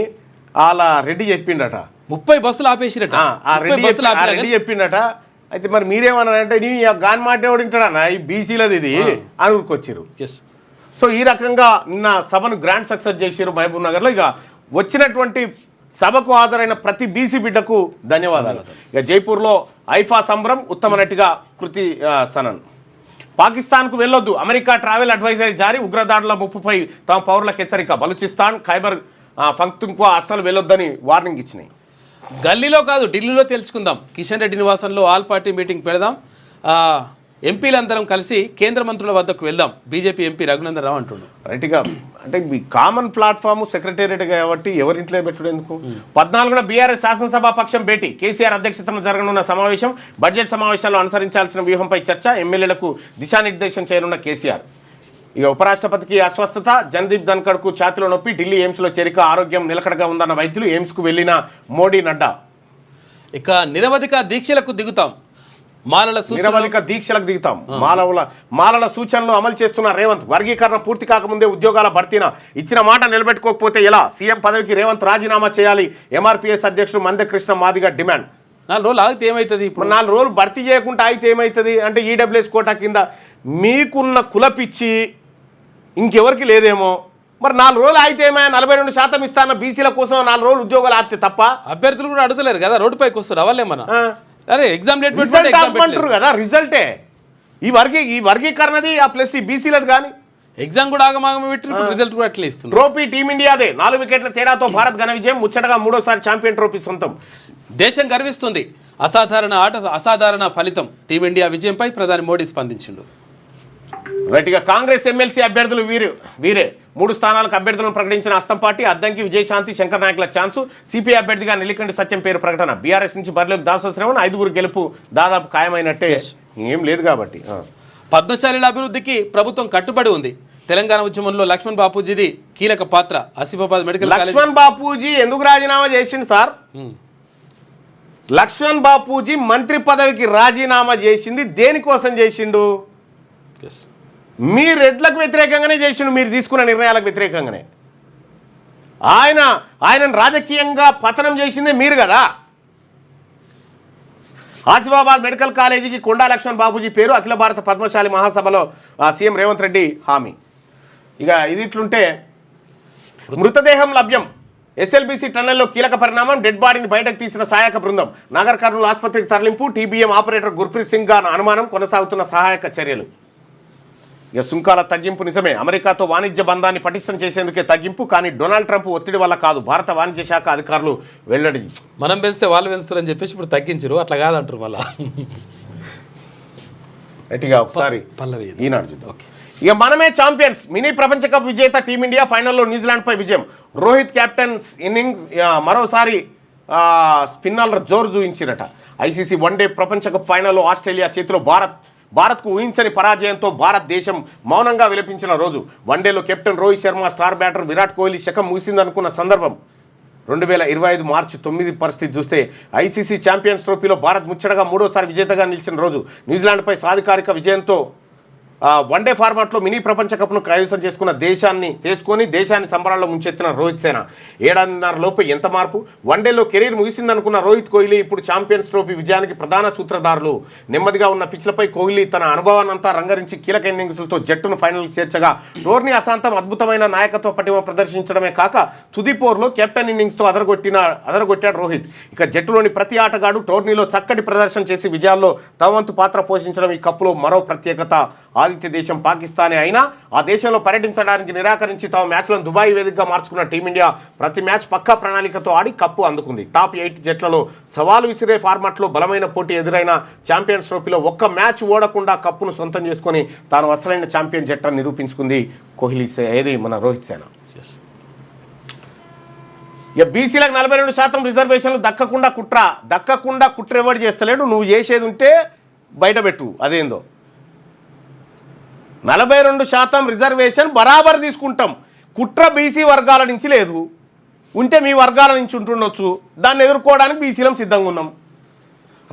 అలా రెడ్డి చెప్పిండట. 30 బస్సులు ఆపేసిరట. రెడ్డి చెప్పిండట. అయితే మరి మీరేమన్నారంటే నీ గాన్ మాట ఎవడింటాడన్నా ఈ బీసీలది ఇది అని ఊరుకొచ్చారు. సో ఈ రకంగా నిన్న సభను గ్రాండ్ సక్సెస్ చేశారు మహబూబ్ నగర్లో. ఇక వచ్చినటువంటి సభకు హాజరైన ప్రతి బీసీ బిడ్డకు ధన్యవాదాలు. ఇక జైపూర్లో ఐఫా సంబరం. ఉత్తమ నటిగా కృతి సనన్. పాకిస్తాన్కు వెళ్ళొద్దు, అమెరికా ట్రావెల్ అడ్వైజరీ జారీ. ఉగ్రదాడుల ముప్పుపై తమ పౌరులకు హెచ్చరిక. బలూచిస్తాన్, ఖైబర్ పఖ్తూన్ఖ్వా అస్సలు వెళ్ళొద్దని వార్నింగ్ ఇచ్చినాయి. గల్లీలో కాదు ఢిల్లీలో తెలుసుకుందాం. కిషన్ రెడ్డి నివాసంలో ఆల్ పార్టీ మీటింగ్ పెడదాం. ఎంపీలందరం కలిసి కేంద్ర మంత్రుల వద్దకు వెళ్దాం. బీజేపీ ఎంపీ రఘునందన్ రావు అంటున్నారు. రైట్గా అంటే మీ కామన్ ప్లాట్ఫామ్ సెక్రటేరియట్ కాబట్టి ఎవరింట్లో పెట్టుడు ఎందుకు? 14న బీఆర్ఎస్ శాసనసభ పక్షం భేటీ. కేసీఆర్ అధ్యక్షతన జరగనున్న సమావేశం. బడ్జెట్ సమావేశాల్లో అనుసరించాల్సిన వ్యూహంపై చర్చ. ఎమ్మెల్యేలకు దిశానిర్దేశం చేయనున్న కేసీఆర్. ఇక ఉపరాష్ట్రపతికి అస్వస్థత. జన్దీప్ ధన్కడ్కు ఛాతిలో నొప్పి. ఢిల్లీ ఎయిమ్స్లో చేరిక. ఆరోగ్యం నిలకడగా ఉందన్న వైద్యులు. ఎయిమ్స్కు వెళ్లిన మోడీ, నడ్డా. ఇక నిరవధిక దీక్షలకు దిగుతాం. మాలల సూచనలు నిరవధిక దీక్షలకు దిగుతాం. మాలల సూచనలు అమలు చేస్తున్న రేవంత్. వర్గీకరణ పూర్తి కాకముందే ఉద్యోగాల భర్తీన ఇచ్చిన మాట నిలబెట్టుకోకపోతే ఎలా? సీఎం పదవికి రేవంత్ రాజీనామా చేయాలి. ఎంఆర్పీఎస్ అధ్యక్షుడు మందకృష్ణ మాదిగ డిమాండ్. 4 రోజులు ఆగితే ఏమవుతుంది? ఇప్పుడు 4 రోజులు భర్తీ చేయకుండా అయితే ఏమవుతుంది అంటే ఈడబ్ల్యూఎస్ కోటా కింద మీకున్న కులపిచ్చి ఇంకెవరికి లేదేమో. మరి 4 రోజులు అయితే ఏమైనా 42% ఇస్తాన బీసీల కోసం 4 రోజులు ఉద్యోగాలు ఆపితే తప్ప? అభ్యర్థులు కూడా అడుగుతలేరు కదా, రోడ్డుపైకి వస్తారు అవ్వలేమన్నా. అరే ఎగ్జామ్ డేట్ రిజల్ట్ ఆపమంటారు కదా, రిజల్టే ఈ వర్గీకరణది ఆ ప్లస్ ఈ బీసీలది కానీ ఎగ్జామ్ కూడా ఆగమాగం పెట్టి రిజల్ట్ కూడా అట్లా ఇస్తుంది. ట్రోఫీ టీమిండియాదే. 4 వికెట్ల తేడాతో భారత్ ఘన విజయం. ముచ్చటగా 3వ ఛాంపియన్ ట్రోఫీ సొంతం. దేశం గర్విస్తుంది. అసాధారణ ఆట అసాధారణ ఫలితం. టీమిండియా విజయంపై ప్రధాని మోడీ స్పందించిండు. రైట్గా కాంగ్రెస్ ఎమ్మెల్సీ అభ్యర్థులు వీరే 3 స్థానాలకు అభ్యర్థులను ప్రకటించిన అస్తం పార్టీ. అద్దంకి, విజయశాంతి, శంకర్ నాయకుల ఛాన్సు. సిపిఐ అభ్యర్థిగా నెల్లికంటి సత్యం పేరు ప్రకటన. బీఆర్ఎస్ నుంచి బరిలోకి దాసో శ్రవణ్. 5గురు గెలుపు దాదాపు ఖాయమైనట్టే, ఏం లేదు కాబట్టి. పద్మశాలిల అభివృద్ధికి ప్రభుత్వం కట్టుబడి ఉంది. తెలంగాణ ఉద్యమంలో లక్ష్మణ్ బాపూజీది కీలక పాత్ర. Asifabad medical college. లక్ష్మణ్ బాపూజీ ఎందుకు రాజీనామా చేసిండు సార్? లక్ష్మణ్ బాపూజీ మంత్రి పదవికి రాజీనామా చేసింది దేనికోసం చేసిండు? మీ రెడ్లకు వ్యతిరేకంగానే చేసిండు, మీరు తీసుకున్న నిర్ణయాలకు వ్యతిరేకంగానే. ఆయనను రాజకీయంగా పతనం చేసిందే మీరు కదా. ఆసిఫాబాద్ మెడికల్ కాలేజీకి కొండా లక్ష్మణ్ బాపూజీ పేరు. అఖిల భారత పద్మశాలి మహాసభలో సీఎం రేవంత్ రెడ్డి హామీ. ఇక ఇది ఇట్లుంటే మృతదేహం లభ్యం. ఎస్ఎల్బీసీ టన్నెల్లో కీలక పరిణామం. డెడ్ బాడీని బయటకు తీసిన సహాయక బృందం. నాగర్ కర్నూలు ఆసుపత్రికి తరలింపు. టీబీఎం ఆపరేటర్ గుర్ప్రీత్ సింగ్ గా అనుమానం. కొనసాగుతున్న సహాయక చర్యలు. ఇక సుంకాల తగ్గింపు నిజమే. అమెరికాతో వాణిజ్య బంధాన్ని పటిష్టం చేసేందుకే తగ్గింపు, కానీ డొనాల్డ్ ట్రంప్ ఒత్తిడి వల్ల కాదు. భారత వాణిజ్య శాఖ అధికారులు వెల్లడి. మనం పెంచితే వాళ్ళు పెంచుతారని చెప్పేసి ఇప్పుడు తగ్గించరు, అట్లా కాదంటారు మళ్ళా. గట్టిగా ఒకసారి పల్లవి ఈనాడు చూద్దాం. ఇక మనమే ఛాంపియన్స్. మినీ ప్రపంచ కప్ విజేత టీమిండియా ఫైనల్లో న్యూజిలాండ్పై విజయం. రోహిత్ కెప్టెన్స్ ఇన్నింగ్స్ మరోసారి స్పిన్నర్ల జోరు చూపించినట. ఐసీసీ వన్డే ప్రపంచ కప్ ఫైనల్లో ఆస్ట్రేలియా చేతిలో భారత్కు ఊహించని పరాజయంతో భారతదేశం మౌనంగా విలపించిన రోజు. వన్డేలో captain Rohit Sharma, star batter Virat Kohli శకం ముగిసిందనుకున్న సందర్భం. 2025 మార్చి 9 పరిస్థితి చూస్తే ఐసీసీ ఛాంపియన్స్ ట్రోఫీలో భారత్ ముచ్చటగా 3వసారి విజేతగా నిలిచిన రోజు. న్యూజిలాండ్పై సాధికారిక విజయంతో వన్డే ఫార్మాట్లో మినీ ప్రపంచ కప్ను కైవసం చేసుకున్న దేశాన్ని సంబరాల్లో ముంచెత్తిన రోహిత్ సేన. 7.5 లోపు ఎంత మార్పు! వన్డేలో కెరీర్ ముగిసిందనుకున్న రోహిత్ కోహ్లీ ఇప్పుడు ఛాంపియన్స్ ట్రోఫీ విజయానికి ప్రధాన సూత్రధారులు. నెమ్మదిగా ఉన్న పిచ్లపై కోహ్లీ తన అనుభవాన్నంతా రంగరించి కీలక ఇన్నింగ్స్లతో జట్టును ఫైనల్కి చేర్చగా, టోర్నీ అశాంతం అద్భుతమైన నాయకత్వ పటిమ ప్రదర్శించడమే కాక తుది పోర్లో కెప్టెన్ ఇన్నింగ్స్తో అదరగొట్టాడు రోహిత్. ఇక జట్టులోని ప్రతి ఆటగాడు టోర్నీలో చక్కటి ప్రదర్శన చేసి విజయాల్లో తమ వంతు పాత్ర పోషించడం ఈ కప్పులో మరో ప్రత్యేకత. ఆదిత్య దేశం పాకిస్తానే అయినా ఆ దేశంలో పర్యటించడానికి నిరాకరించి తమ మ్యాచ్లను దుబాయ్ వేదికగా మార్చుకున్న టీమిండియా ప్రతి మ్యాచ్ పక్కా ప్రణాళికతో ఆడి కప్పు అందుకుంది. టాప్ 8 జట్లలో సవాలు విసిరే ఫార్మాట్లో బలమైన పోటీ ఎదురైన ఛాంపియన్స్ ట్రోఫీలో ఒక్క మ్యాచ్ ఓడకుండా కప్పును సొంతం చేసుకొని తాను అసలైన ఛాంపియన్ జట్టు నిరూపించుకుంది మన రోహిత్ సేన. ఇక బీసీలకు 42% రిజర్వేషన్లు దక్కకుండా కుట్ర ఎవరు చేస్తలేడు. నువ్వు చేసేది ఉంటే బయటపెట్టు. అదేందో 42% రిజర్వేషన్ బరాబర్ తీసుకుంటాం. కుట్ర బీసీ వర్గాల నుంచి లేదు. ఉంటే మీ వర్గాల నుంచి ఉంటుండొచ్చు. దాన్ని ఎదుర్కోవడానికి బీసీలం సిద్ధంగా ఉన్నాం.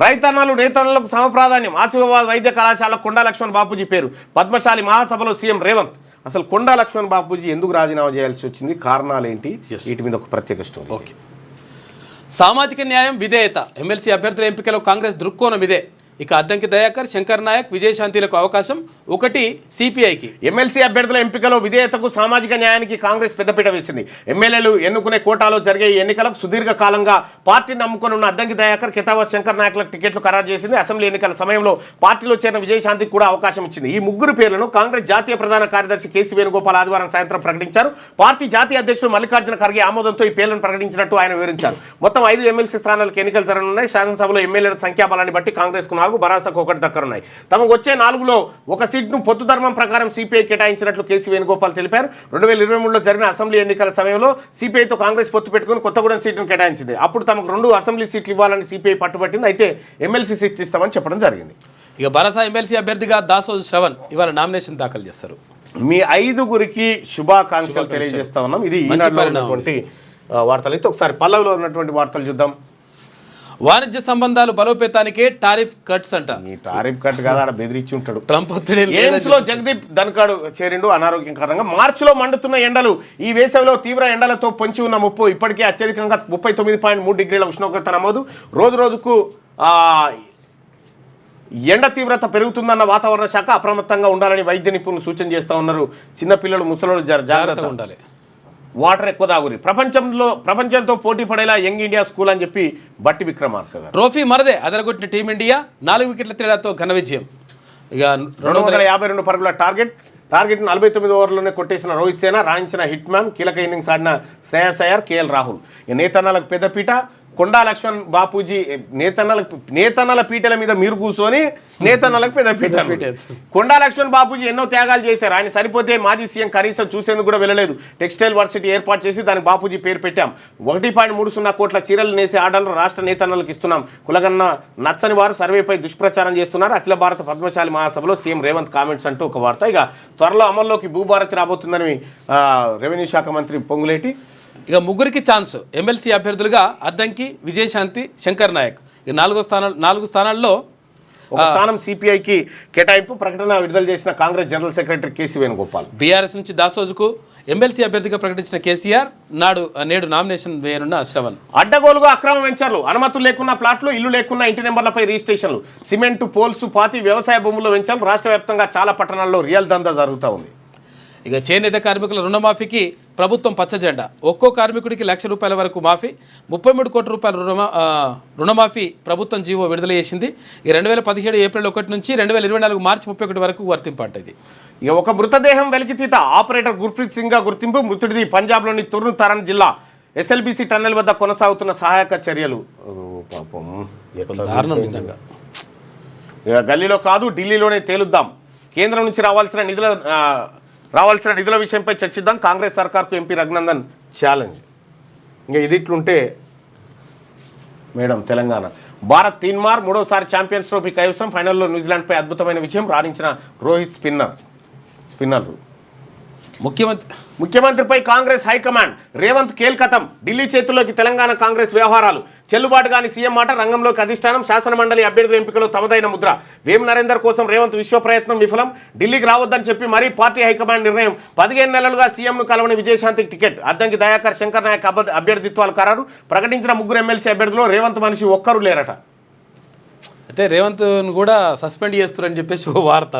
రైతన్నలు నేతన్నలకు సమప్రాధాన్యం. ఆసిఫాబాద్ వైద్య కళాశాల కొండా లక్ష్మణ్ బాపూజీ పేరు. పద్మశాలి మహాసభలో సీఎం రేవంత్. అసలు కొండా లక్ష్మణ్ బాపూజీ ఎందుకు రాజీనామా చేయాల్సి వచ్చింది, కారణాలు ఏంటి, వీటి మీద ఒక ప్రత్యేక స్టోరీ. ఓకే. సామాజిక న్యాయం, విధేయత. ఎమ్మెల్సీ అభ్యర్థుల ఎంపికలో కాంగ్రెస్ దృక్కోణం ఇదే. ఇక అద్దంకి దయాకర్, శంకర్ నాయక్, విజయశాంతిలకు అవకాశం. 1 సిపిఐకి. ఎమ్మెల్సీ అభ్యర్థుల ఎంపికలో విధేయతకు, సామాజిక న్యాయానికి కాంగ్రెస్ పెద్దపీట వేసింది. ఎమ్మెల్యేలు ఎన్నుకునే కోటాలో జరిగే ఈ ఎన్నికలకు సుదీర్ఘకాలంగా పార్టీని నమ్ముకొని ఉన్న అద్దంకి దయాకర్, కెతావత్ శంకర్ నాయకులకు టికెట్లు ఖరారు చేసింది. అసెంబ్లీ ఎన్నికల సమయంలో పార్టీలో చేరిన విజయశాంతికి కూడా అవకాశం ఇచ్చింది. ఈ 3 పేర్లను కాంగ్రెస్ జాతీయ ప్రధాన కార్యదర్శి కేసీ వేణుగోపాల్ ఆదివారం సాయంత్రం ప్రకటించారు. పార్టీ జాతీయ అధ్యక్షుడు మల్లికార్జున ఖర్గే ఆమోదంతో ఈ పేర్లను ప్రకటించినట్టు ఆయన వివరించారు. మొత్తం 5 ఎమ్మెల్సీ స్థానాలకు ఎన్నికలు జరగనున్నాయి. శాసనసభలో ఎమ్మెల్యేల సంఖ్యాబలాన్ని బట్టి కాంగ్రెస్కు 4, బరాసకు 1 దక్కనున్నాయి. తమకు వచ్చే 4లో 1 సీట్ను పొత్తు ధర్మం ప్రకారం సిపిఐ కేటాయించినట్లు కేసీ వేణుగోపాల్ తెలిపారు. 2023లో జరిగిన అసెంబ్లీ ఎన్నికల సమయంలో సిపిఐతో కాంగ్రెస్ పొత్తు పెట్టుకుని కొత్తగూడెం సీటును కేటాయించింది. అప్పుడు తమకు 2 అసెంబ్లీ సీట్లు ఇవ్వాలని సిపిఐ పట్టుబట్టింది. అయితే ఎమ్మెల్సీ సీట్లు ఇస్తామని చెప్పడం జరిగింది. ఇక బరాసా ఎమ్మెల్సీ అభ్యర్థిగా దాసోజు శ్రవణ్ ఇవాళ నామినేషన్ దాఖలు చేస్తారు. మీ 5గురికి శుభాకాంక్షలు తెలియజేస్తా ఉన్నాం. ఇది ఈనాడులో ఉన్నటువంటి వార్తలు. అయితే ఒకసారి పల్లవిలో ఉన్నటువంటి వార్తలు చూద్దాం. వాణిజ్య సంబంధాలు బలోపేతానికే టారిఫ్ కట్స్ అంట. ఈ టారిఫ్ కట్ కాదు, ఆడ బెదిరించి ఉంటాడు. ట్రంప్ ఒత్తిడి ఎయిమ్స్ లో జగదీప్ ధన్కాడు చేరిండు అనారోగ్యం కారణంగా. మార్చిలో మండుతున్న ఎండలు, ఈ వేసవిలో తీవ్ర ఎండలతో పొంచి ఉన్న ముప్పు. ఇప్పటికే అత్యధికంగా 39.3 డిగ్రీల ఉష్ణోగ్రత నమోదు. రోజు రోజుకు ఎండ తీవ్రత పెరుగుతుందన్న వాతావరణ శాఖ అప్రమత్తంగా ఉండాలని వైద్య నిపుణులు సూచన చేస్తూ ఉన్నారు. చిన్నపిల్లలు, ముసలోళ్ళు జాగ్రత్తగా ఉండాలి. వాటర్ ఎక్కువ తాగురి. ప్రపంచంతో పోటీ పడేలా యంగ్ ఇండియా స్కూల్ అని చెప్పి బట్టి విక్రమార్క గారు. ట్రోఫీ మరదే అదరగొట్టిన టీమిండియా 4 వికెట్ల తేడాతో ఘన విజయం. ఇక 252 పరుగుల టార్గెట్ 49 ఓవర్లోనే కొట్టేసిన రోహిత్ సేన, రాణించిన హిట్ మ్యాన్, కీలక ఇన్నింగ్స్ ఆడిన శ్రేయస్ అయ్యర్, కేఎల్ రాహుల్. నేతన్నలకు పెద్దపీట. కొండా లక్ష్మణ్ బాపూజీ నేతన్నల పీటల మీద మీరు కూర్చొని నేతన్నలకు పెద్దపీట. కొండా లక్ష్మణ్ బాపూజీ ఎన్నో త్యాగాలు చేశారు. ఆయన సరిపోతే మాజీ సీఎం కనీసం చూసేందుకు కూడా వెళ్ళలేదు. టెక్స్టైల్ వర్సిటీ ఏర్పాటు చేసి దానికి బాపూజీ పేరు పెట్టాం. 1.30 కోట్ల చీరలు నేసే ఆర్డర్లు రాష్ట్ర నేతన్నలకు ఇస్తున్నాం. కులగన్న నచ్చని వారు సర్వేపై దుష్ప్రచారం చేస్తున్నారు. అఖిల భారత పద్మశాలి మహాసభలో సీఎం రేవంత్ కామెంట్స్ అంటూ ఒక వార్త. ఇక త్వరలో అమల్లోకి భూభారతి రాబోతుందని రెవెన్యూ శాఖ మంత్రి పొంగులేటి. ఇక ముగ్గురికి ఛాన్స్. ఎమ్మెల్సీ అభ్యర్థులుగా అద్దంకి, విజయశాంతి, శంకర్ నాయక్. ఇక 4 స్థానాల్లో ఒక స్థానం సిపిఐకి కేటాయింపు. ప్రకటన విడుదల చేసిన Congress general secretary KC Venugopal. BRS నుంచి దాసోజుకు ఎమ్మెల్సీ అభ్యర్థిగా ప్రకటించిన కేసీఆర్ నేడు నామినేషన్ వేయనున్న శ్రవణ్. అడ్డగోలుగా అక్రమ వెంచర్లు, అనుమతులు లేకున్న ప్లాట్లు, ఇల్లు లేకున్న ఇంటి నెంబర్లపై రిజిస్ట్రేషన్లు, సిమెంటు, పోల్సు, పాతి, వ్యవసాయ భూముల్లో వెంచర్లు. రాష్ట్ర వ్యాప్తంగా చాలా పట్టణాల్లో రియల్ దందా జరుగుతూ ఉంది. ఇక చేనేత కార్మికుల రుణమాఫీకి ప్రభుత్వం పచ్చజెండా. ఒక్కో కార్మికుడికి ₹1,00,000 వరకు మాఫీ. 33 కోట్ల రూపాయల రుణమాఫీ ప్రభుత్వం జీవో విడుదల చేసింది. ఈ 2017 ఏప్రిల్ 1 నుంచి 2024 మార్చి 31 వరకు వర్తింపంటది. ఇక ఒక మృతదేహం వెలికితీత. ఆపరేటర్ గుర్ప్రీత్ సింగ్ గా గుర్తింపు. మృతుడిది పంజాబ్లోని తుర్ను తరణ్ జిల్లా ఎస్ఎల్బిసి టన్నెల్ వద్ద కొనసాగుతున్న సహాయక చర్యలు. గల్లీలో కాదు, ఢిల్లీలోనే తేలుద్దాం. కేంద్రం నుంచి రావాల్సిన నిధుల విషయంపై చర్చిద్దాం. కాంగ్రెస్ సర్కార్కు ఎంపీ రఘునందన్ ఛాలెంజ్. ఇంకా ఇది ఇట్లుంటే మేడం తెలంగాణ భారత్ తీన్మార్ 3వసారి ఛాంపియన్స్ ట్రోఫీ కైవసం. ఫైనల్లో న్యూజిలాండ్పై అద్భుతమైన విజయం రాణించిన రోహిత్ స్పిన్నర్లు. ముఖ్యమంత్రిపై కాంగ్రెస్ హైకమాండ్. రేవంత్ కేల్కతం. ఢిల్లీ చేతుల్లోకి తెలంగాణ కాంగ్రెస్ వ్యవహారాలు. చెల్లుబాటు కాని సీఎం మాట. రంగంలోకి అధిష్టానం. శాసనమండలి అభ్యర్థుల ఎంపికలో తమదైన ముద్ర. వేం నరేందర్ కోసం రేవంత్ విశ్వ ప్రయత్నం విఫలం. ఢిల్లీకి రావద్దని చెప్పి మరీ పార్టీ హైకమాండ్ నిర్ణయం. 15 నెలలుగా సీఎంను కలవని విజయశాంతికి టికెట్. అద్దంకి దయాకర్, శంకర్ నాయక్ అభ్యర్థిత్వాలు ఖరారు. ప్రకటించిన 3 ఎమ్మెల్సీ అభ్యర్థులు రేవంత్ మనిషి ఒక్కరు లేరట. అయితే రేవంత్ కూడా సస్పెండ్ చేస్తారని చెప్పేసి వార్త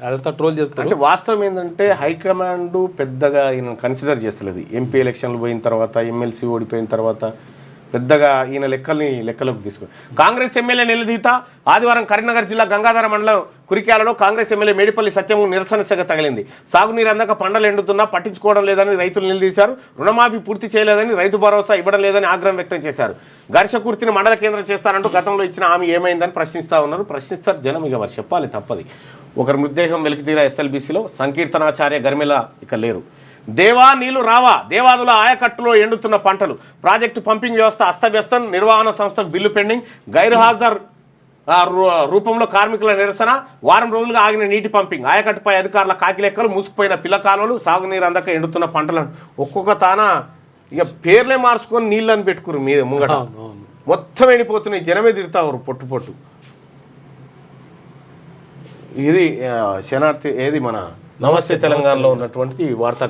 అదంతా ట్రోల్ చేస్తారు. అంటే వాస్తవం ఏంటంటే హైకమాండ్ పెద్దగా ఈయన కన్సిడర్ చేస్తలేదు. ఎంపీ ఎలక్షన్లు పోయిన తర్వాత, ఎమ్మెల్సీ ఓడిపోయిన తర్వాత పెద్దగా ఈయన లెక్కలోకి తీసుకుని. కాంగ్రెస్ ఎమ్మెల్యే నిలదీత. ఆదివారం కరీంనగర్ జిల్లా గంగాధర మండలం కురిక్యాలలో కాంగ్రెస్ ఎమ్మెల్యే మేడిపల్లి సత్యము నిరసన సెగ తగిలింది. సాగునీరు అందక పంటలు ఎండుతున్నా పట్టించుకోవడం లేదని రైతులు నిలదీశారు. రుణమాఫీ పూర్తి చేయలేదని, రైతు భరోసా ఇవ్వడం లేదని ఆగ్రహం వ్యక్తం చేశారు. ఘర్షకూర్తిని మండల కేంద్రం చేస్తారంటూ గతంలో ఇచ్చిన హామీ ఏమైందని ప్రశ్నిస్తూ ఉన్నారు. ప్రశ్నిస్తారు జనం. ఇక వారు చెప్పాలి, తప్పది. ఒకరి మృతదేహం వెలికితీరా ఎస్ఎల్బీసీలో. సంకీర్తనాచార్య గరిమెల ఇక లేరు. దేవా నీళ్లు రావా. దేవాదుల ఆయకట్టులో ఎండుతున్న పంటలు. ప్రాజెక్టు పంపింగ్ వ్యవస్థ అస్తవ్యస్తం. నిర్వహణ సంస్థకు బిల్లు పెండింగ్. గైర్హాజరు రూపంలో కార్మికుల నిరసన. వారం రోజులుగా ఆగిన నీటి పంపింగ్. ఆయకట్టుపై అధికారుల కాకిలెక్కలు. మూసుకుపోయిన పిల్ల కాలువలు. సాగునీరు అందక ఎండుతున్న పంటలను. ఒక్కొక్క తాన ఇక పేర్లే మార్చుకొని నీళ్ళని పెట్టుకురు మీద ముంగట. మొత్తం ఎండిపోతున్నాయి. జనమే తిడతారు పొట్టు. ఇది శనార్థి ఏది మన నమస్తే తెలంగాణలో ఉన్నటువంటి వార్త.